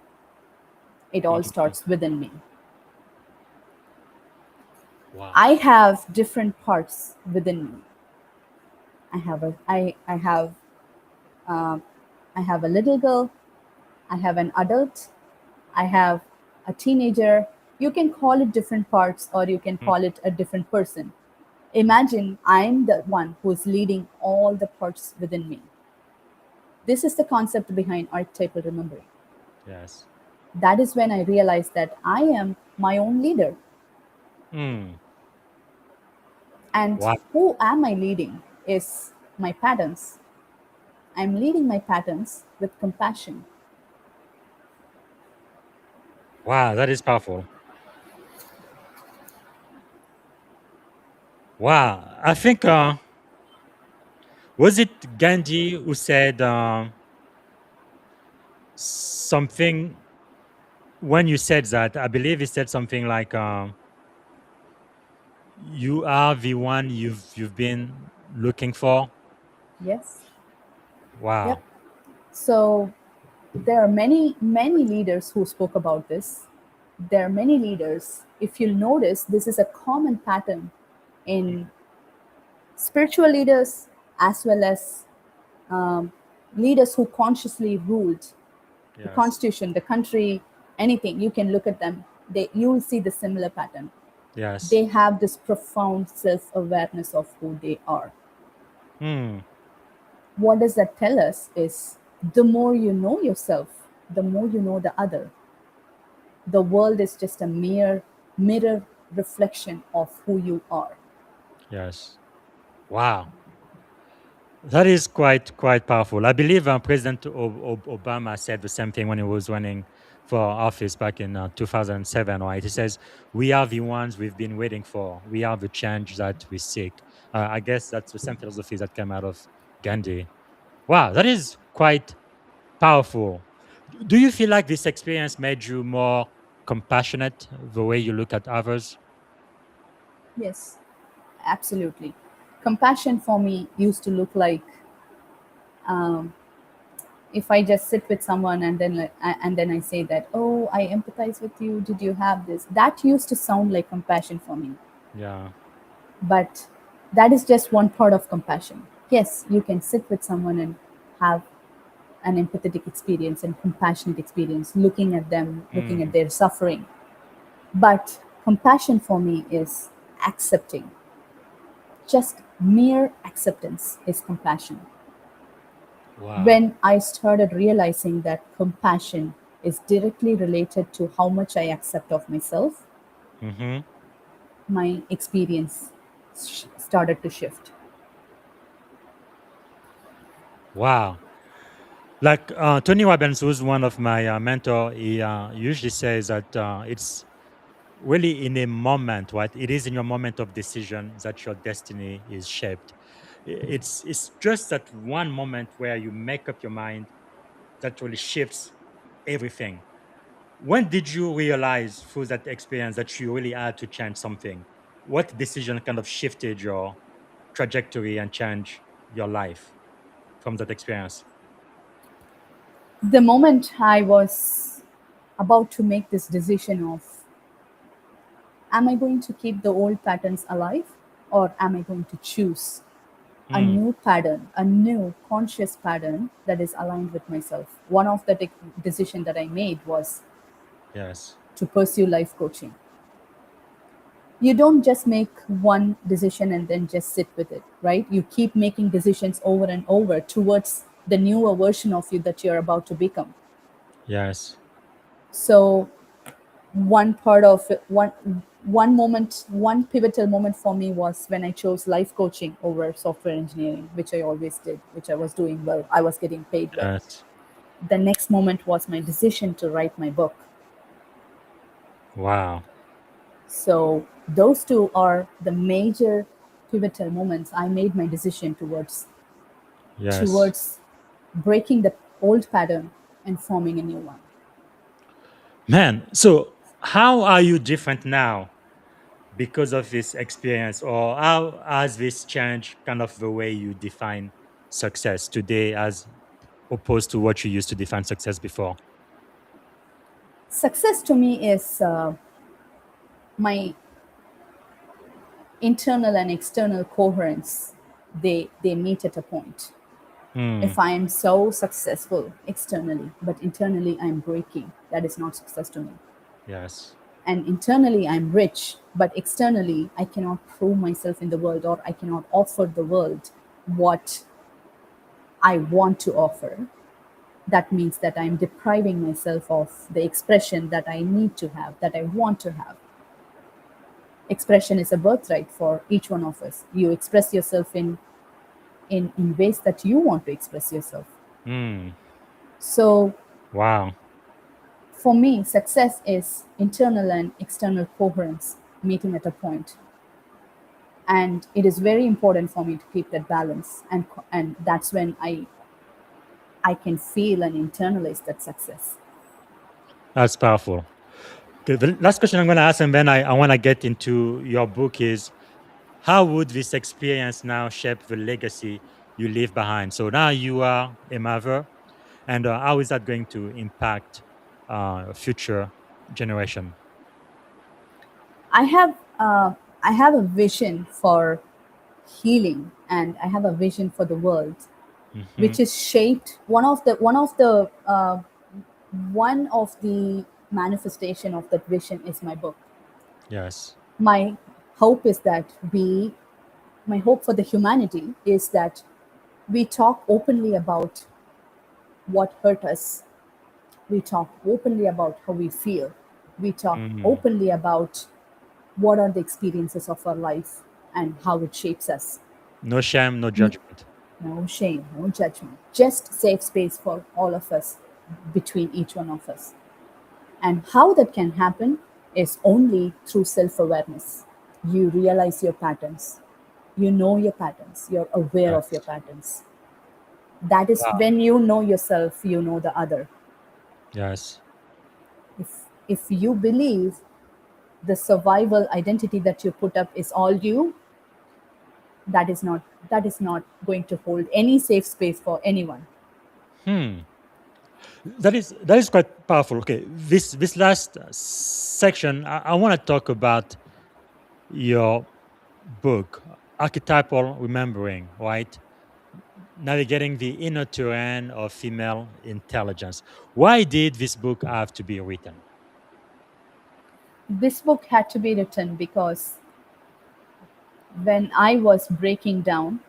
It all Mhm. starts within me. Wow. I have different parts within me. I have a little girl. I have an adult, I have a teenager. You can call it different parts or you can Mm. call it a different person. Imagine I'm the one who's leading all the parts within me. This is the concept behind archetypal remembering. Yes. That is when I realized that I am my own leader. Mm. And Wow. who am I leading is my patterns. I'm leading my patterns with compassion. Wow, that is powerful. Wow. I think was it Gandhi who said something when you said that? I believe he said something like you are the one you've been looking for. Yes? Yep. Wow. So there are many, many leaders who spoke about this. There are many leaders. If you'll notice, this is a common pattern Mm. in spiritual leaders as well as um, leaders who consciously ruled the Yes. constitution, the country, anything. You can look at them. You will see the similar pattern. Yes. They have this profound self-awareness of who they are. Hmm. What does that tell us is the more you know yourself, the more you know the other. The world is just a mere mirror reflection of who you are. Yes. Wow. That is quite powerful. I believe President Obama said the same thing when he was running for office back in 2007. Right? He says, "We are the ones we've been waiting for. We are the change that we seek." I guess that's the same philosophy that came out of Gandhi. Wow, that is quite powerful. Do you feel like this experience made you more compassionate the way you look at others? Yes, absolutely. Compassion for me used to look like if I just sit with someone and then I say that, oh, I empathize with you. Did you have this? That used to sound like compassion for me. Yeah. But that is just one part of compassion. Yes, you can sit with someone and have an empathetic experience and compassionate experience, looking at them, looking at Mm. their suffering. But compassion for me is accepting. Just mere acceptance is compassion. Wow. When I started realizing that compassion is directly related to how much I accept of myself, Mm-hmm. my experience started to shift. Wow. Like Tony Robbins, who's one of my mentor, he usually says that it's really in a moment, right? It is in your moment of decision that your destiny is shaped. It's just that one moment where you make up your mind that really shifts everything. When did you realize through that experience that you really had to change something? What decision kind of shifted your trajectory and changed your life from that experience? The moment I was about to make this decision of, am I going to keep the old patterns alive or am I going to choose a Mm, new pattern, a new conscious pattern that is aligned with myself? One of the decision that I made was yes. to pursue life coaching. You don't just make one decision and then just sit with it, right? You keep making decisions over and over towards the newer version of you that you're about to become. Yes. So one part of it, one moment, one pivotal moment for me was when I chose life coaching over software engineering, which I always did, which I was doing well, I was getting paid well. Yes. The next moment was my decision to write my book. Wow. So those two are the major pivotal moments. I made my decision Yes. towards breaking the old pattern and forming a new one. Man, so how are you different now because of this experience, or how has this changed kind of the way you define success today as opposed to what you used to define success before? Success to me is my internal and external coherence. They meet at a point. Mm. If I am so successful externally, but internally I'm breaking, that is not success to me. Yes. And internally I'm rich, but externally I cannot prove myself in the world, or I cannot offer the world what I want to offer. That means that I'm depriving myself of the expression that I need to have, that I want to have. Expression is a birthright for each one of us. You express yourself in ways that you want to express yourself. Mm. So Wow. for me, success is internal and external coherence meeting at a point. And it is very important for me to keep that balance. And that's when I can feel and internalize that success. That's powerful. Okay, the last question I'm going to ask, and then I want to get into your book is how would this experience now shape the legacy you leave behind? So now you are a mother, and how is that going to impact future generation? I have uh, I have a vision for healing, and I have a vision for the world, Hmm. which is shaped. One of the manifestation of that vision is my book. Yes. My hope is that we my hope for the humanity is that we talk openly about what hurt us. We talk openly about how we feel. We talk Mm. openly about what are the experiences of our life and how it shapes us. No shame, no judgment. No shame, no judgment, just safe space for all of us, between each one of us. And how that can happen is only through self awareness. You realize your patterns, you know your patterns, you're aware of your Yes. patterns. That is Wow. when you know yourself, you know the other. Yes. If you believe the survival identity that you put up is all you, that is not going to hold any safe space for anyone. Hmm. That is quite powerful. Okay, this last section, I want to talk about your book, Archetypal Remembering, right? Navigating the inner terrain of female intelligence. Why did this book have to be written? This book had to be written because when I was breaking down,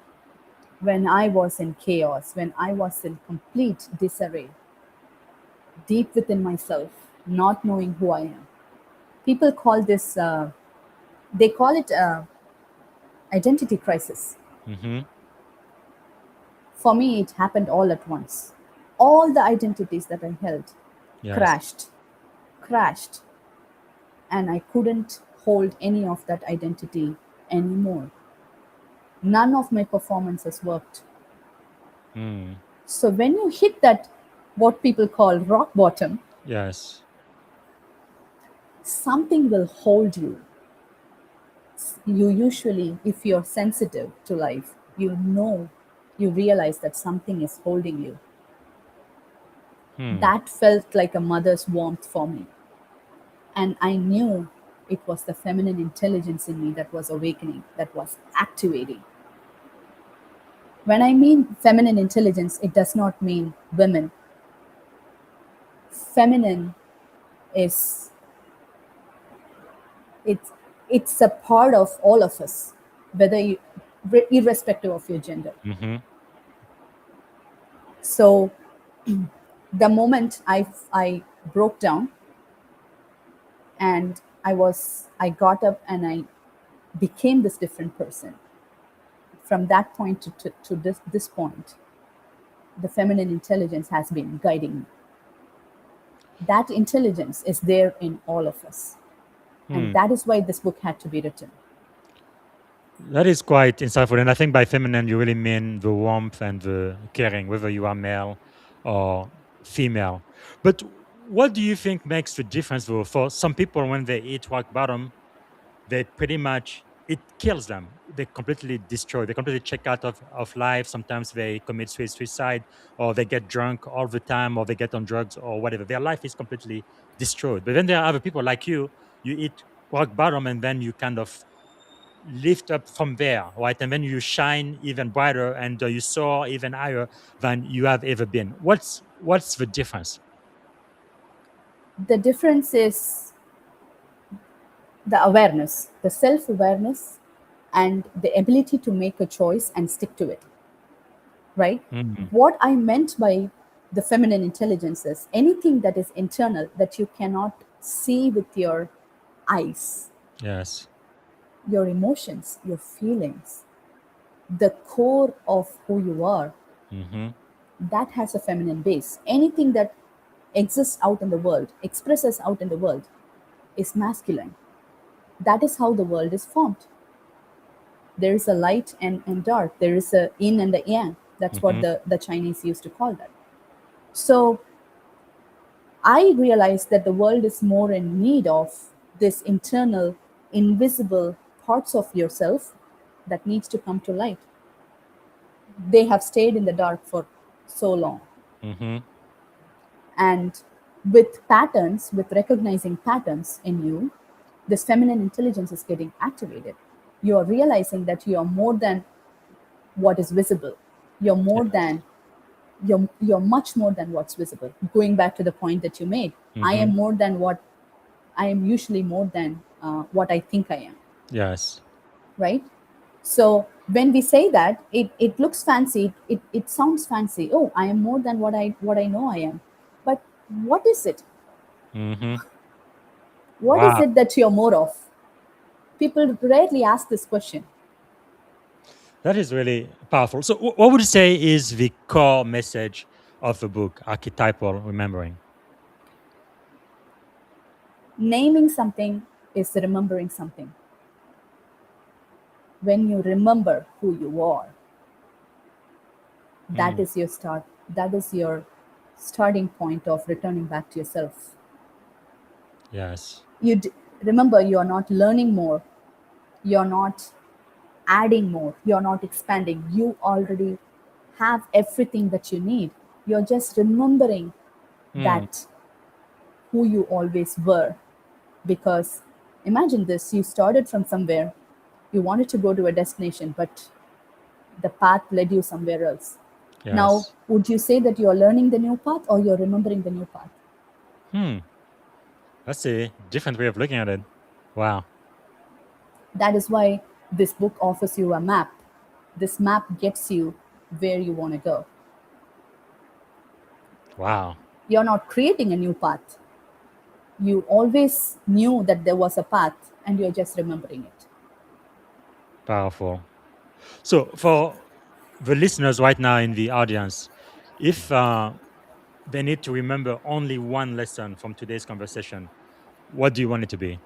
when I was in chaos, when I was in complete disarray, deep within myself, not knowing who I am. People call this, they call it identity crisis. Hmm. For me, it happened all at once. All the identities that I held Yes. crashed, crashed, and I couldn't hold any of that identity anymore. None of my performances worked. Mm. So when you hit that, what people call rock bottom, Yes. something will hold you. You usually, if you're sensitive to life, you realize that something is holding you. Hmm. That felt like a mother's warmth for me. And I knew it was the feminine intelligence in me that was awakening, that was activating. When I mean feminine intelligence, it does not mean women. Feminine is it's it's a part of all of us, whether you, irrespective of your gender. Hmm. So the moment I broke down, and I got up and I became this different person. From that point to this point, the feminine intelligence has been guiding me. That intelligence is there in all of us, and Hmm. that is why this book had to be written. That is quite insightful. And I think by feminine, you really mean the warmth and the caring, whether you are male or female. But what do you think makes the difference, though? For some people, when they hit rock bottom, they pretty much, it kills them. They completely destroy. They completely check out of life. Sometimes they commit suicide, or they get drunk all the time, or they get on drugs or whatever. Their life is completely destroyed. But then there are other people like you hit rock bottom, and then you kind of lift up from there, right? And then you shine even brighter, and you soar even higher than you have ever been. What's the difference? The difference is the awareness, the self awareness, and the ability to make a choice and stick to it, right? Mhm. What I meant by the feminine intelligence is anything that is internal that you cannot see with your eyes, Yes. your emotions, your feelings, the core of who you are, Mm-hmm. that has a feminine base. Anything that exists out in the world, expresses out in the world, is masculine. That is how the world is formed. There is a light and dark, there is a yin and the yang. That's what Mm-hmm. the Chinese used to call that. So I realized that the world is more in need of this internal, invisible parts of yourself that needs to come to light. They have stayed in the dark for so long. Mm-hmm. And with patterns, with recognizing patterns in you, this feminine intelligence is getting activated. You are realizing that you are more than what is visible. You're more Yes. than you're much more than what's visible. Going back to the point that you made, I Mm-hmm. am more than what I am usually more than what I think I am, Yes. right? So when we say that, it looks fancy, it sounds fancy. Oh, I am more than what I know I am. But what is it? Mm-hmm. What is Wow. it that you're more of? People rarely ask this question. That is really powerful. So, what would you say is the core message of the book, Archetypal Remembering? Naming something is remembering something. When you remember who you are, that Mm. is your start. That is your starting point of returning back to yourself. Yes. Remember, you are not learning more, you're not adding more, you're not expanding. You already have everything that you need. You're just remembering Mm. that who you always were. Because imagine this, you started from somewhere, you wanted to go to a destination, but the path led you somewhere else. Now, Yes. would you say that you're learning the new path or you're remembering the new path? Hmm. That's a different way of looking at it. Wow. That is why this book offers you a map. This map gets you where you want to go. Wow. You're not creating a new path. You always knew that there was a path and you're just remembering it. Powerful. So, for the listeners right now in the audience, if they need to remember only one lesson from today's conversation, what do you want it to be?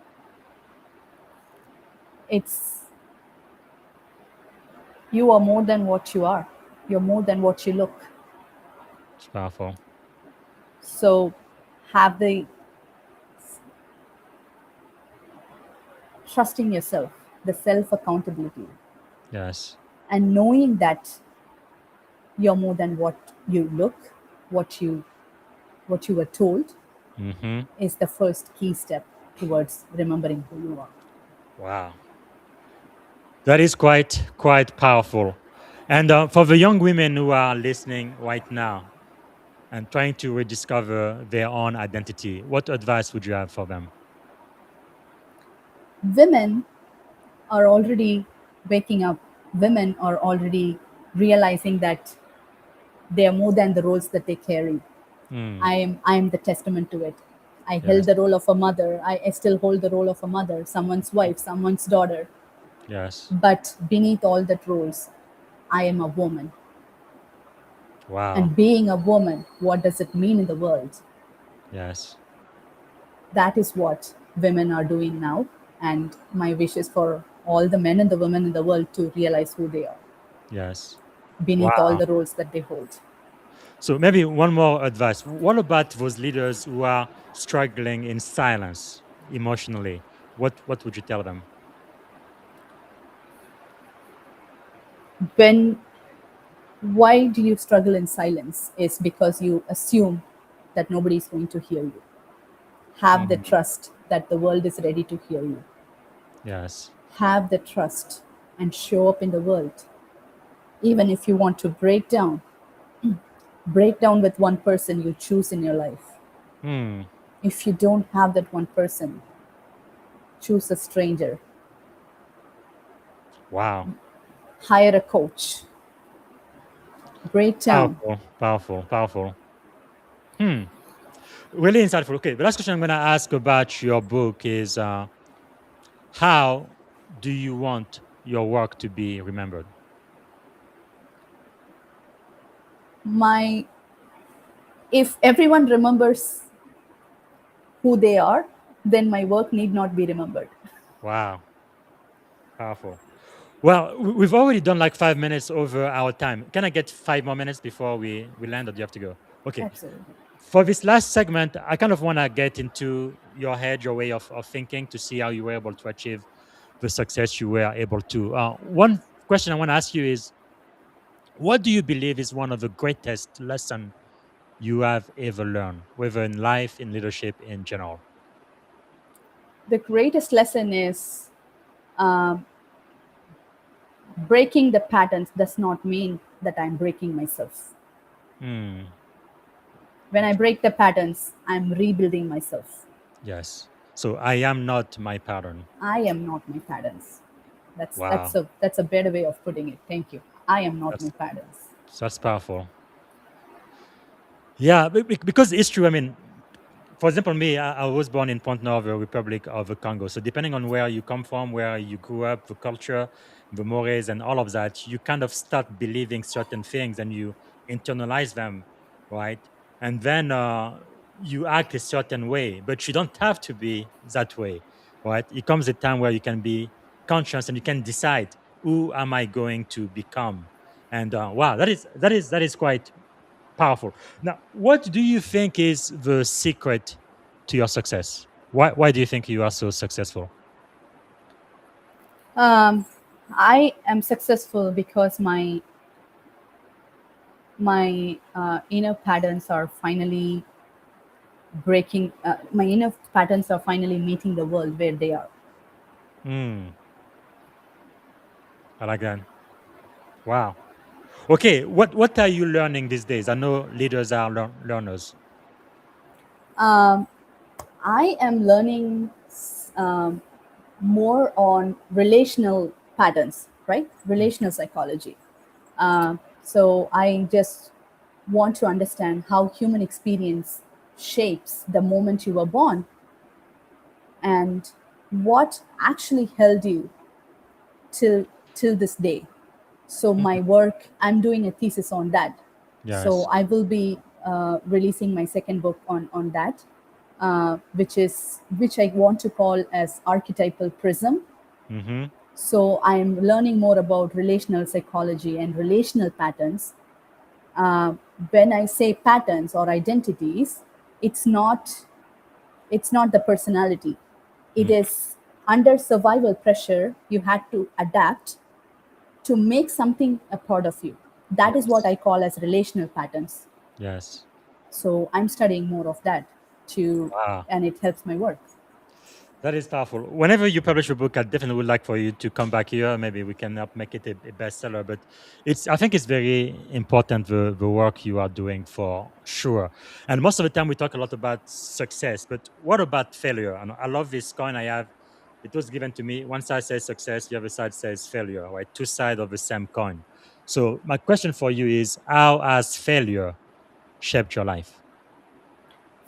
It's you are more than what you are. You're more than what you look. It's powerful. So have the trusting yourself, the self accountability, Yes. and knowing that you're more than what you look, what you what you were told Mm-hmm. is the first key step towards remembering who you are. Wow. That is quite powerful. And for the young women who are listening right now and trying to rediscover their own identity, what advice would you have for them? Women are already waking up. Women are already realizing that they are more than the roles that they carry. Mm. I am the testament to it. I held Yes. the role of a mother. I still hold the role of a mother, someone's wife, someone's daughter. Yes. But beneath all that roles, I am a woman. Wow. And being a woman, what does it mean in the world? Yes. That is what women are doing now. And my wish is for all the men and the women in the world to realize who they are Yes. beneath all Wow. the roles that they hold. So maybe one more advice. What about those leaders who are struggling in silence emotionally? What would you tell them? When why do you struggle in silence is because you assume that nobody is going to hear you. Have the Mm. trust that the world is ready to hear you. Yes. have the trust and show up in the world. Even if you want to break down with one person you choose in your life. Hmm. If you don't have that one person, choose a stranger, Wow. hire a coach, break down. Powerful. Powerful. Powerful. Hmm. Really insightful. Okay. The last question I'm going to ask about your book is how do you want your work to be remembered? My If everyone remembers who they are, then my work need not be remembered. Wow. Powerful. Well, we've already done like 5 minutes over our time. Can I get 5 more minutes before we land, or do you have to go? Okay. Absolutely. For this last segment, I kind of want to get into your head, your way of thinking to see how you were able to achieve the success you were able to. One question I want to ask you is what do you believe is one of the greatest lessons you have ever learned, whether in life, in leadership, in general? The greatest lesson is breaking the patterns does not mean that I'm breaking myself. Hmm. When I break the patterns, I'm rebuilding myself. Yes. So I am not my pattern. I am not my patterns. That's that's Wow. a that's a better way of putting it. Thank you. I am not my That's patterns. that's powerful. Yeah, because it's true. I mean, for example, me, I was born in Point Novo, Republic of the Congo. So depending on where you come from, where you grew up, the culture, the mores, and all of that, you kind of start believing certain things and you internalize them, right? And then you act a certain way, but you don't have to be that way, right? It comes a time where you can be conscious and you can decide who am I going to become. And wow, that is quite powerful. Now, what do you think is the secret to your success? Why do you think you are so successful? Um, I am successful because my inner patterns are finally breaking. My inner patterns are finally meeting the world where they are. Hmm, I like that. Wow. Okay, what are you learning these days? I know leaders are learners. Um, I am learning um, more on relational patterns, right? Mm, Relational psychology. So I just want to understand how human experience shapes the moment you were born and what actually held you till till this day. So my mm, work, I'm doing a thesis on that. So yes. I will be releasing my second book on that, which I want to call as Archetypal Prism. Mm-hmm. So I'm learning more about relational psychology and relational patterns. uh, when I say patterns or identities, it's not it's not the personality. It Mm, is under survival pressure you had to adapt to make something a part of you. That is what yes. I call as relational patterns. Yes. So I'm studying more of that too, Wow. and it helps my work. That is powerful. Whenever you publish a book, I definitely would like for you to come back here. Maybe we can help make it a bestseller. But I think it's very important the work you are doing for sure. And most of the time we talk a lot about success, but what about failure? And I love this coin I have. It was given to me. One side says success, the other side says failure, right? Two sides of the same coin. So my question for you is how has failure shaped your life?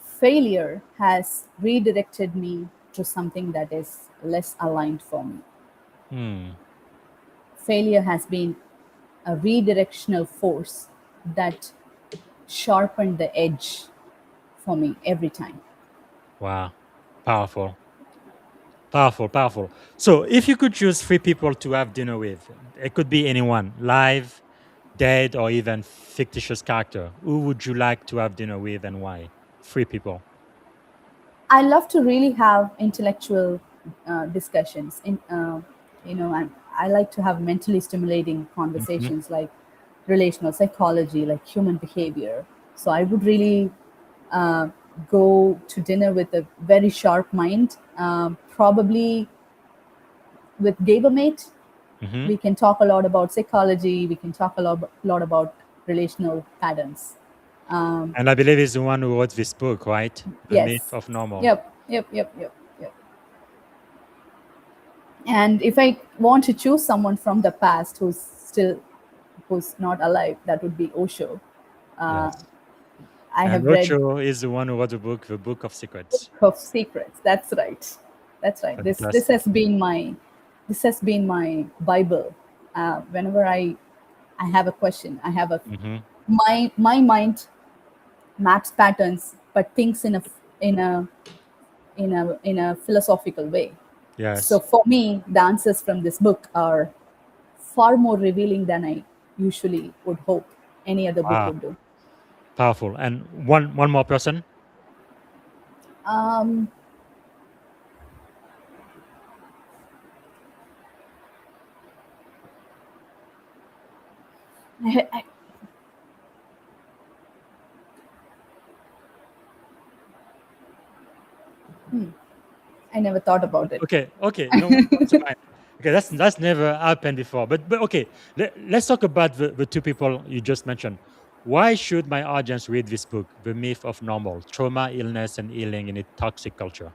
Failure has redirected me to something that is less aligned for me. Hmm. Failure has been a redirectional force that sharpened the edge for me every time. Wow. Powerful. Powerful, powerful. So, if you could choose three people to have dinner with, it could be anyone, live, dead, or even fictitious character. Who would you like to have dinner with and why? Three people. I love to really have intellectual discussions. I like to have mentally stimulating Hmm. conversations like relational psychology, like human behavior. So I would really uh, go to dinner with a very sharp mind. Probably with Gabermate, Hmm. we can talk a lot about psychology. We can talk a lot about relational patterns. Um, And I believe he's the one who wrote this book, right? The Myth yes. of Normal. Yep. And if I want to choose someone from the past who's not alive, that would be Osho. Uh, Yes. I And have read Rocho is the one who wrote the Book of Secrets. Book of Secrets. That's right. That's right. This Fantastic. has been my Bible. Whenever I have a question, I have a Hmm. my mind maps patterns, but thinks in a philosophical way. So Yes. for me, the answers from this book are far more revealing than I usually would hope any other book Wow. would do. Powerful. And one more person. Um, I, I never thought about it. Okay. Okay. No one comes to mind. Okay, that's never happened before. But okay, let's talk about the two people you just mentioned. Why should my audience read this book, The Myth of Normal: Trauma, Illness, and Healing in a Toxic Culture?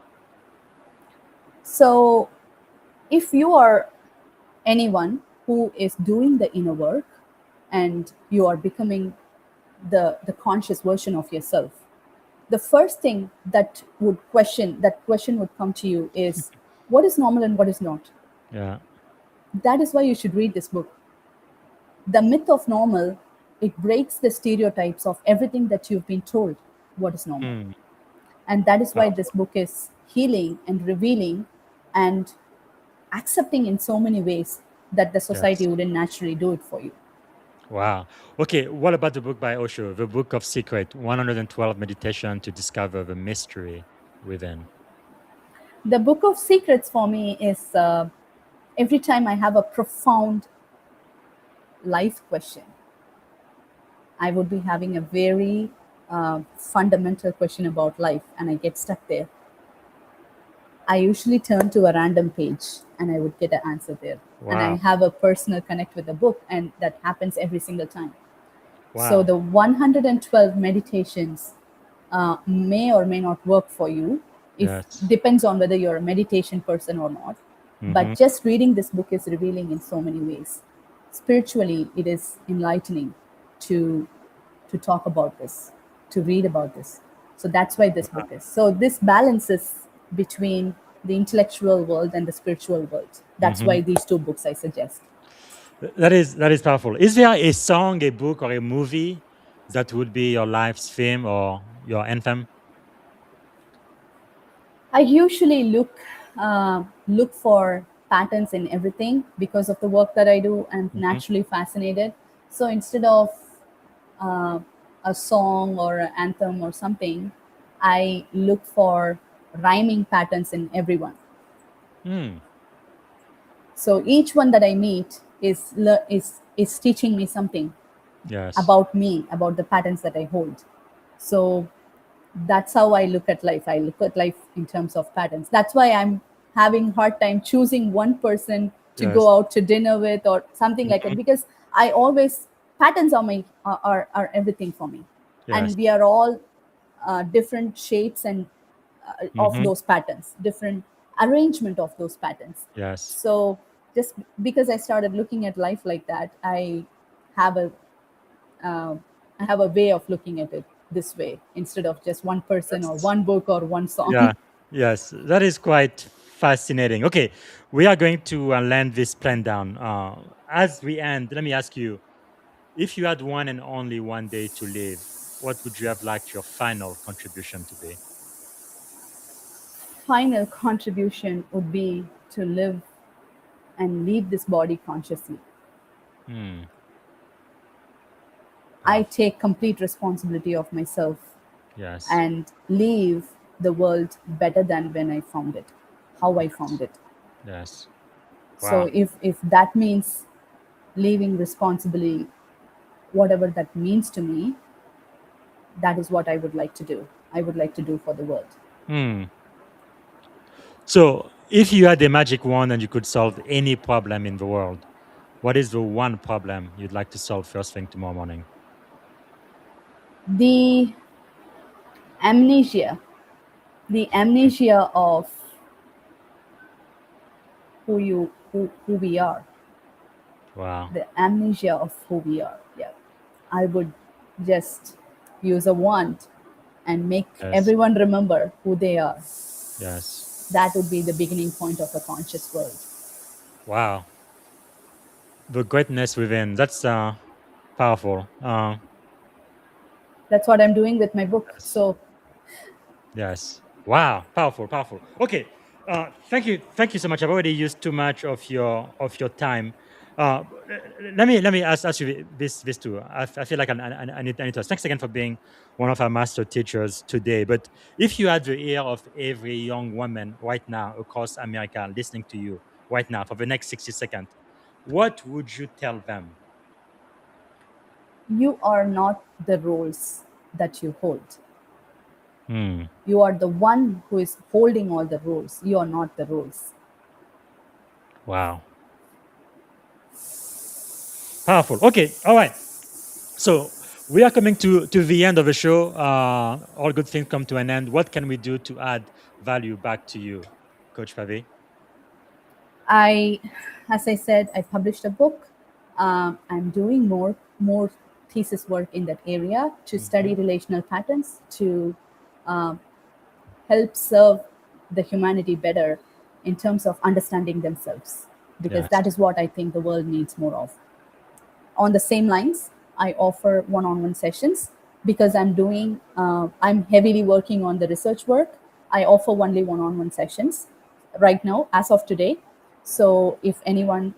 So if you are anyone who is doing the inner work and you are becoming the conscious version of yourself, the first thing that question would come to you is what is normal and what is not. Yeah. That is why you should read this book. The myth of normal, it breaks the stereotypes of everything that you've been told what is normal. Hmm. And that is why this Powerful. book is healing and revealing and accepting in so many ways that the society Yes. wouldn't naturally do it for you. Wow. Okay. What about the book by Osho, The Book of Secret: 112 Meditation to Discover the Mystery Within? The book of secrets for me is every time I have a profound life question, I would be having a very fundamental question about life and I get stuck there. I usually turn to a random page and I would get an answer there. And I Wow. have a personal connect with the book, and that happens every single time. So Wow. the 112 meditations may or may not work for you. If Yes. depends on whether you're a meditation person or not. Mm-hmm. But just reading this book is revealing in so many ways. Spiritually, it is enlightening to to talk about this, to read about this. So that's why this book is. So this balances between the intellectual world and the spiritual world. That's Mm-hmm. why these two books I suggest. That is powerful. Is there a song, a book, or a movie that would be your life's theme or your anthem? I usually look for patterns in everything because of the work that I do. I'm Mm-hmm. naturally fascinated. So instead of uh, a song or an anthem or something, I look for rhyming patterns in everyone. Mm. So each one that I meet is teaching me something Yes. about me, about the patterns that I hold. So that's how I look at life. I look at life in terms of patterns. That's why I'm having hard time choosing one person to Yes. go out to dinner with or something like Mm-hmm. that, because I always patterns are everything for me, Yes. and we are all different shapes and of Mm-hmm. those patterns, different arrangement of those patterns. Yes. So just because I started looking at life like that, have a uh, I have a way of looking at it this way instead of just one person or That's one book or one yeah. song. Yes. That is quite fascinating. Okay, we are going to land this plan down. As we end, let me ask you: if you had one and only one day to live, what would you have liked your final contribution to be? Final contribution would be to live and leave this body consciously. Hmm. I Powerful. take complete responsibility of myself Yes. and leave the world better than when I found it, how I found it. Yes. So Wow. if that means leaving responsibly, whatever that means to me, that is what I would like to do. I would like to do for the world. Hmm. So If you had a magic wand and you could solve any problem in the world, what is the one problem you'd like to solve first thing tomorrow morning? The amnesia, the Mm. amnesia of who we are, Wow. the amnesia of who we are. Yeah, I would just use a wand and make Yes. everyone remember who they are. Yes. That would be the beginning point of a conscious world. Wow. The greatness within. That's powerful. That's what I'm doing with my book. Yes. So Yes. Wow. Powerful. Powerful. Okay. Thank you. Thank you so much. I've already used too much of your time. Uh, let me ask you this too. I feel like I need to ask. Thanks again for being one of our master teachers today. But if you had the ear of every young woman right now across America listening to you right now for the next 60 seconds, what would you tell them? you are not the roles that you hold. Hmm. You are the one who is holding all the roles. You are not the roles. Wow. Powerful. Okay. All right. So we are coming to the end of the show. All good things come to an end. What can we do to add value back to you, Coach Pave? I, as I said, I published a book. I'm doing more thesis work in that area to Hmm. study relational patterns to help serve the humanity better in terms of understanding themselves, because Yes. that is what I think the world needs more of. On the same lines, I offer one-on-one sessions because I'm heavily working on the research work. I offer only one-on-one sessions right now as of today. So if anyone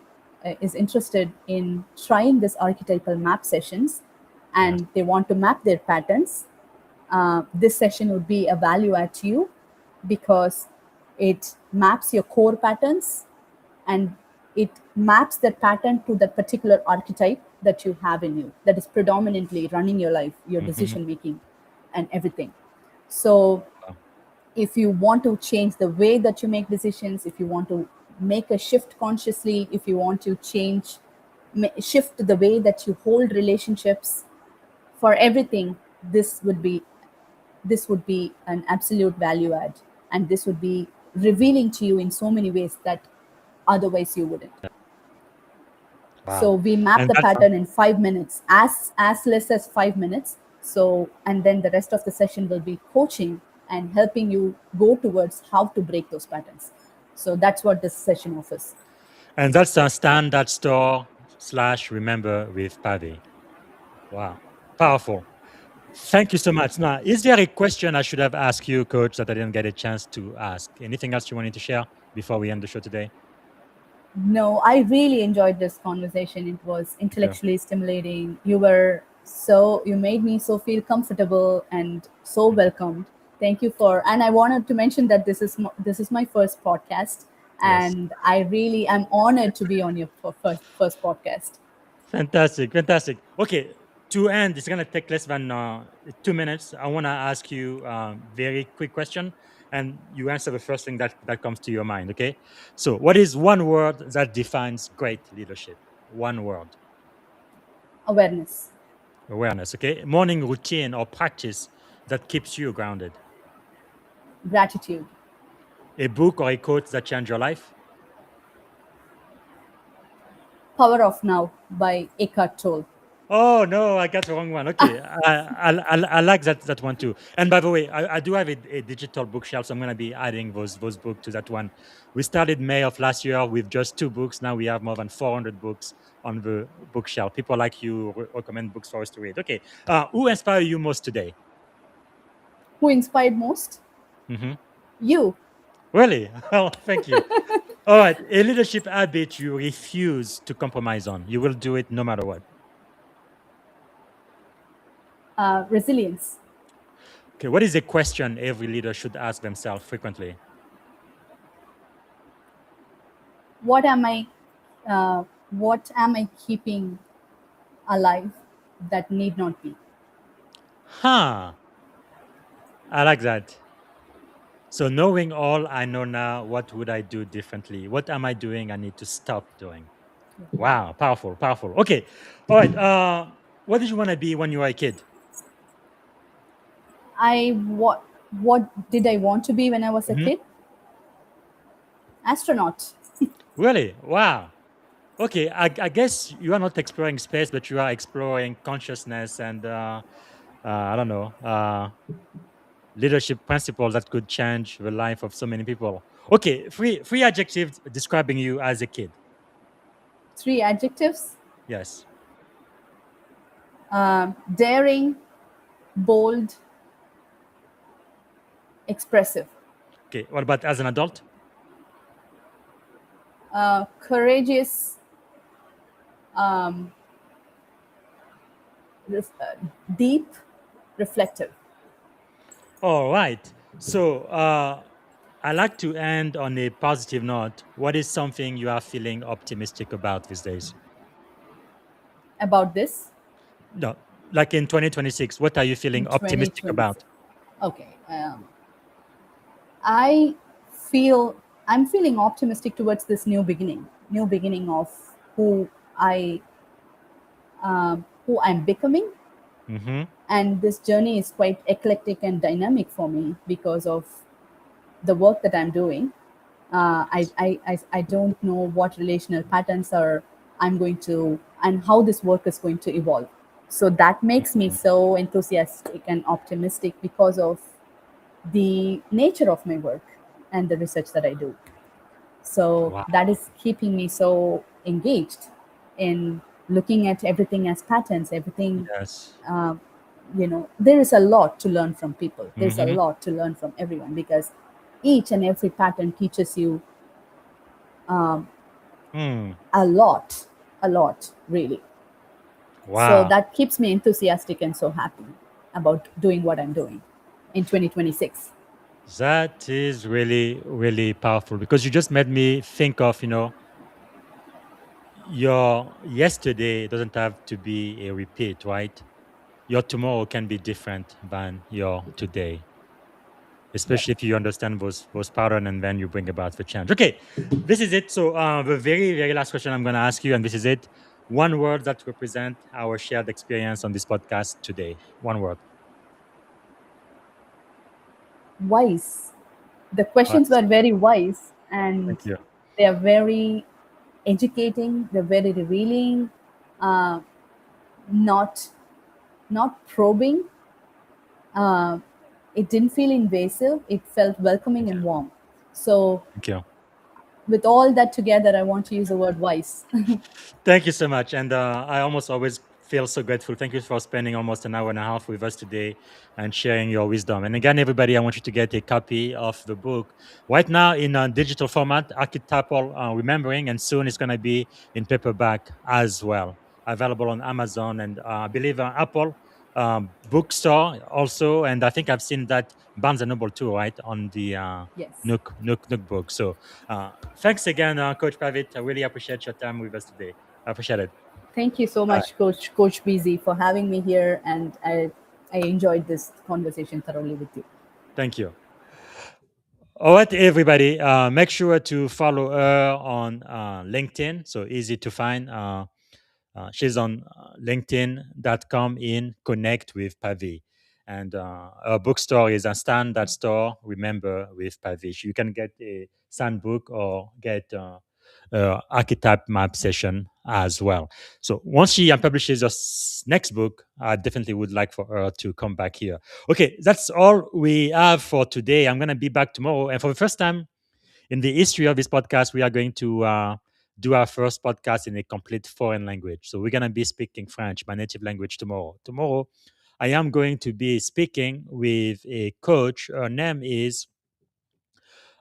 is interested in trying this archetypal map sessions Yes. and they want to map their patterns, this session would be a value add to you because it maps your core patterns and it maps that pattern to that particular archetype that you have in you that is predominantly running your life, your Hmm. decision making, and everything. So if you want to change the way that you make decisions, if you want to make a shift consciously, if you want to shift the way that you hold relationships, for everything, this would be an absolute value add, and this would be revealing to you in so many ways that otherwise you wouldn't. So Wow. we map And the that's pattern in 5 minutes, as less as 5 minutes. So, and then the rest of the session will be coaching and helping you go towards how to break those patterns. So that's what this session offers. a standard store slash remember with Pave. Wow. Powerful. Thank you so much. Now, is there a question I should have asked you, Coach, that I didn't get a chance to ask? Anything else you wanted to share before we end the show today? No, I really enjoyed this conversation. It was Me too. intellectually stimulating. You made me so feel comfortable and so Mhm. welcomed. Thank you for, and I wanted to mention that this is my first podcast, Yes. and I really am honored to be on your first podcast. Fantastic, fantastic. Okay, to end, it's gonna take less than 2 minutes. I want to ask you a very quick question, and you answer the first thing that comes to your mind. Okay. So, what is one word that defines great leadership? One word. Awareness, Awareness. Okay. Morning routine or practice that keeps you grounded. gratitude, A book or a quote that changed your life. power of now by Eckhart Tolle. Oh no, I got the wrong one. Okay, I like that one too. And by the way, I do have a digital bookshelf, so I'm gonna be adding those books to that one. We started May of last year with just 2 books. Now we have more than 400 books on the bookshelf. People like you recommend books for us to read. Okay, who inspired you most today? Who inspired most? Hmm. You. Really? Oh, thank you. All right, a leadership habit you refuse to compromise on. You will do it no matter what. Resilience. Okay, what is a question every leader should ask themselves frequently? What am I? What am I keeping alive that need not be? Huh. I like that. So knowing all I know now, what would I do differently? What am I doing I need to stop doing? Wow, powerful, powerful. Okay. All right. What did you want to be when you were a kid? What did I want to be when I was a Mhm. kid? Astronaut. Really? Wow. Okay, I guess you are not exploring space, but you are exploring consciousness and I don't know, leadership principles that could change the life of so many people. Okay, three adjectives describing you as a kid. Three adjectives: Yes. daring, bold, expressive. Okay. What about as an adult? Courageous, um, deep, reflective. All right. So I like to end on a positive note. What is something you are feeling optimistic about these days? About this No, like in 2026, what are you in feeling optimistic 2026. about? Okay. I feel I'm feeling optimistic towards this new beginning of who I who I'm becoming. Mm-hmm. And this journey is quite eclectic and dynamic for me because of the work that I'm doing. I don't know what relational patterns are I'm going to and how this work is going to evolve. So that makes me so enthusiastic and optimistic because of the nature of my work and the research that I do. So Wow. that is keeping me so engaged in looking at everything as patterns, everything. Yes. There is a lot to learn from people. There's a Mm-hmm. lot to learn from everyone because each and every pattern teaches you Hmm. a lot, really. So Wow. that keeps me enthusiastic and so happy about doing what I'm doing in 2026. That is really, really powerful because you just made me think of, your yesterday doesn't have to be a repeat, right? Your tomorrow can be different than your today, Yeah. especially if you understand those pattern and then you bring about the change. Okay, this is it. So the very, very last question I'm going to ask you, and this is it. One word that represent our shared experience on this podcast today. One word. Wise. The questions Us. were very wise and Thank you. they are very educating, they're very revealing, uh, not not probing. Uh, it didn't feel invasive, it felt welcoming Thank and you. warm. So, Thank you. with all that together, I want to use the word wise. Thank you so much. And I almost always feel so grateful. Thank you for spending almost an hour and a half with us today and sharing your wisdom. And again, everybody, I want you to get a copy of the book right now in a digital format, Archetypal Remembering, and soon it's going to be in paperback as well, available on Amazon and I believe Apple bookstore also. And I think I've seen that Barnes and Noble too, right, on the Yes. Nook book. So thanks again, Coach Pavit. I really appreciate your time with us today. I appreciate it. Thank you so All right. much, Coach BZ, for having me here, and I enjoyed this conversation thoroughly with you. Thank you. All right, everybody. Make sure to follow her on LinkedIn. So easy to find. She's on linkedin.com in Connect with Pavi. And her bookstore is a standard store, remember, with Pavi. You can get a signed book or get archetype map session as well. So once she publishes her next book, I definitely would like for her to come back here. Okay, that's all we have for today. I'm going to be back tomorrow. And for the first time in the history of this podcast, we are going to do our first podcast in a complete foreign language. So we're going to be speaking French, my native language, tomorrow. Tomorrow, I am going to be speaking with a coach. Her name is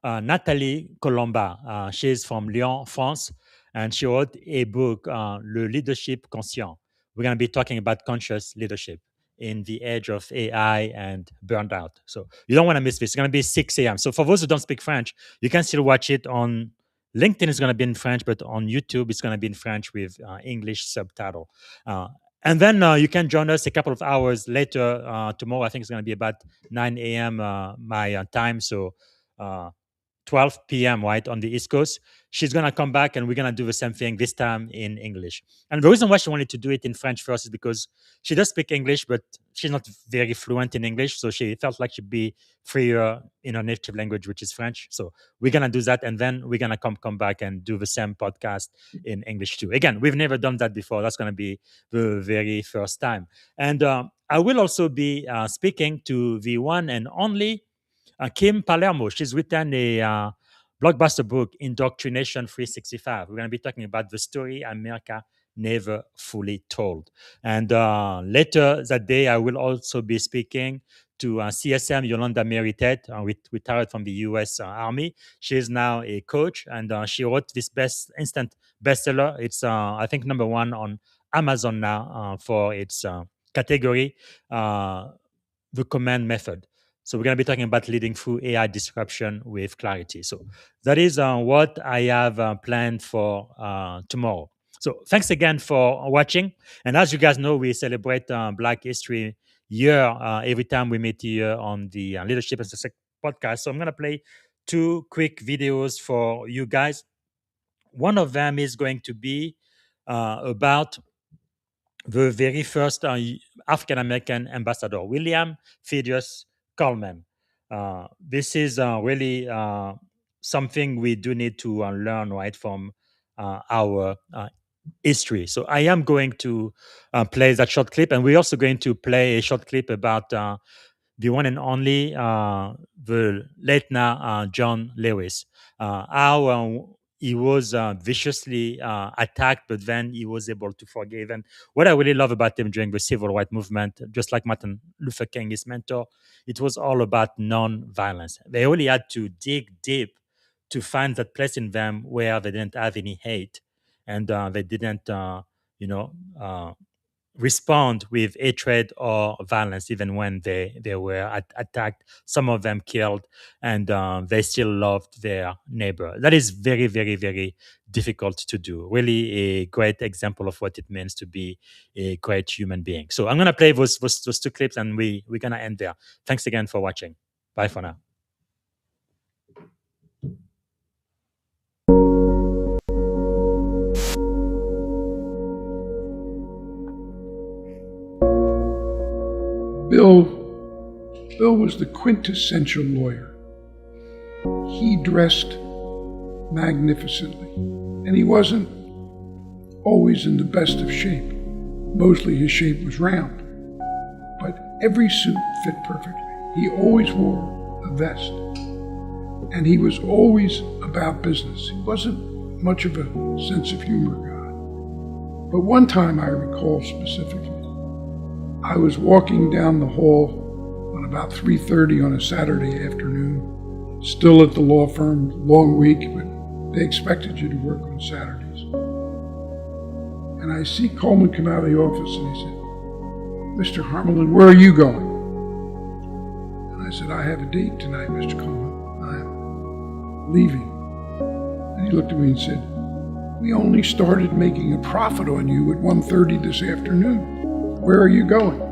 Nathalie Colomba. She's from Lyon, France, and she wrote a book, Le Leadership Conscient. We're going to be talking about conscious leadership in the age of AI and burned out. So you don't want to miss this. It's going to be 6 a.m. So for those who don't speak French, you can still watch it on LinkedIn. It's going to be in French, but on YouTube, it's going to be in French with English subtitle. Uh, and then you can join us a couple of hours later tomorrow. I think it's going to be about 9 a.m. My time. So uh, 12 p.m. right on the East Coast. She's gonna come back and we're gonna do the same thing this time in English. And the reason why she wanted to do it in French first is because she does speak English, but she's not very fluent in English. So she felt like she'd be freer in her native language, which is French. So we're gonna do that, and then we're gonna come back and do the same podcast in English too. Again, we've never done that before. That's gonna be the very first time. And I will also be speaking to the one and only Kim Palermo. She's written a blockbuster book, Indoctrination 365. We're going to be talking about the story America never fully told. And later that day, I will also be speaking to CSM Yolanda Meritet, retired from the US Army. She is now a coach, and she wrote this instant bestseller. It's, I think, number one on Amazon now for its category. The command method. So we're going to be talking about leading through AI disruption with clarity. So that is what I have planned for tomorrow. So thanks again for watching. And as you guys know, we celebrate Black History Year every time we meet here on the Leadership and Success podcast. So I'm going to play two quick videos for you guys. One of them is going to be about the very first African American ambassador, William Thaddeus Coleman. This is really something we do need to learn, right, from our history. So I am going to play that short clip, and we're also going to play a short clip about the one and only, the late now John Lewis. How he was viciously attacked, but then he was able to forgive. And what I really love about him during the civil rights movement, just like Martin Luther King, his mentor, it was all about non-violence. They only had to dig deep to find that place in them where they didn't have any hate, and they didn't, you know, respond with hatred or violence, even when they were attacked, some of them killed, and they still loved their neighbor. That is very, very, very difficult to do. Really a great example of what it means to be a great human being. So I'm going to play those two clips, and we're going to end there. Thanks again for watching. Bye for now. Bill was the quintessential lawyer. He dressed magnificently, and he wasn't always in the best of shape. Mostly his shape was round, but every suit fit perfectly. He always wore a vest, and he was always about business. He wasn't much of a sense of humor guy. But one time I recall specifically, I was walking down the hall on about 3:30 on a Saturday afternoon, still at the law firm, long week, but they expected you to work on Saturdays. And I see Coleman come out of the office, and he said, "Mr. Harmelin, where are you going?" And I said, "I have a date tonight, Mr. Coleman. I'm leaving." And he looked at me and said, "We only started making a profit on you at 1:30 this afternoon. Where are you going?"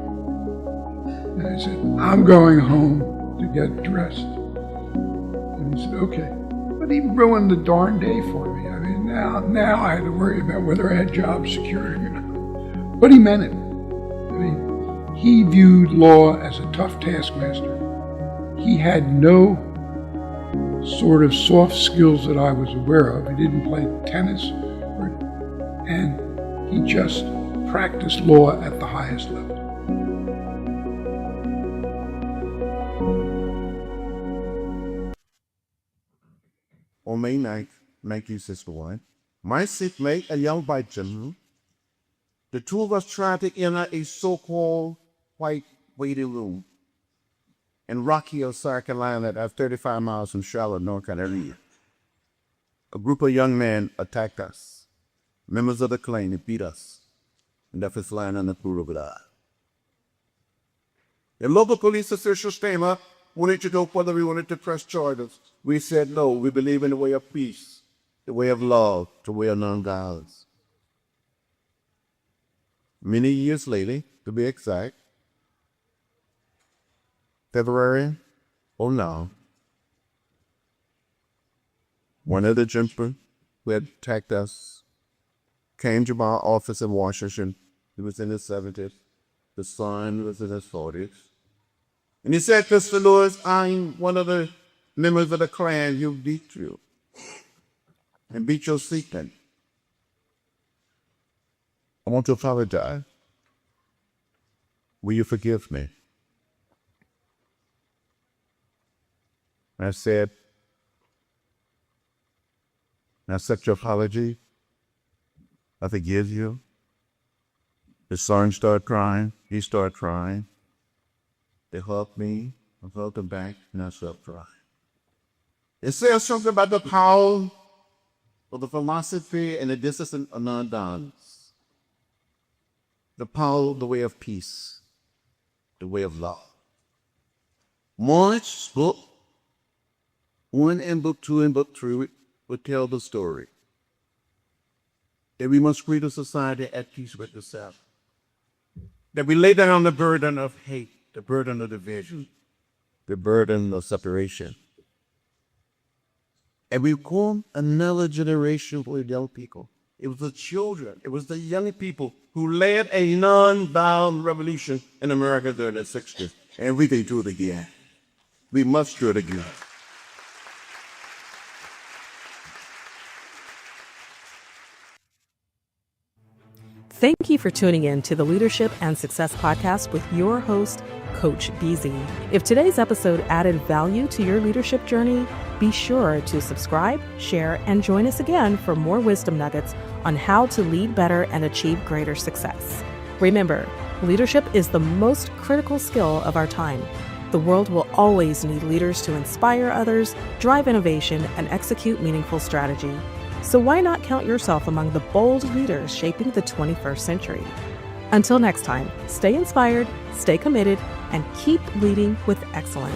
And I said, "I'm going home to get dressed." And he said, "Okay." But he ruined the darn day for me. I mean, now I had to worry about whether I had job security or not. But he meant it. I mean, he viewed law as a tough taskmaster. He had no sort of soft skills that I was aware of. He didn't play tennis, and he just practiced law at the highest level. On May 9th, 1961, my seatmate, a young white gentleman, the two of us tried to enter a so-called white waiting room in Rock Hill, South Carolina, at 35 miles from Charlotte, North Carolina. A group of young men attacked us. Members of the clan beat us and left us lying on the floor of blood. The local police officials came up, wanted to know whether we wanted to press charges. We said no. We believe in the way of peace, the way of love, the way of nonviolence. Many years later, to be exact, February 2009, One of the gentlemen who had attacked us came to my office in Washington. He was in his 70s. The son was in his 40s. And he said, Mr. Lewis, I'm one of the members of the Klan who beat you and beat your seatmate. I want to apologize. Will you forgive me? And I said, I accept your apology. I forgive you. The son started crying. He started crying. They hugged me. I hugged them back, and I started crying. It says something about the power of the philosophy and the discipline of non-violence. The power of the way of peace, the way of love. March book 1 and book 2 and book 3 would tell the story that we must create a society at peace with itself. That we lay down the burden of hate, the burden of division, the burden of separation. And we form another generation for young people. It was the children, it was the young people who led a non-violent revolution in America during the 60s. And we can do it again. We must do it again. Thank you for tuning in to the Leadership and Success Podcast with your host, Coach BZ. If today's episode added value to your leadership journey, be sure to subscribe, share, and join us again for more wisdom nuggets on how to lead better and achieve greater success. Remember, leadership is the most critical skill of our time. The world will always need leaders to inspire others, drive innovation, and execute meaningful strategy. So why not count yourself among the bold leaders shaping the 21st century? Until next time, stay inspired, stay committed, and keep leading with excellence.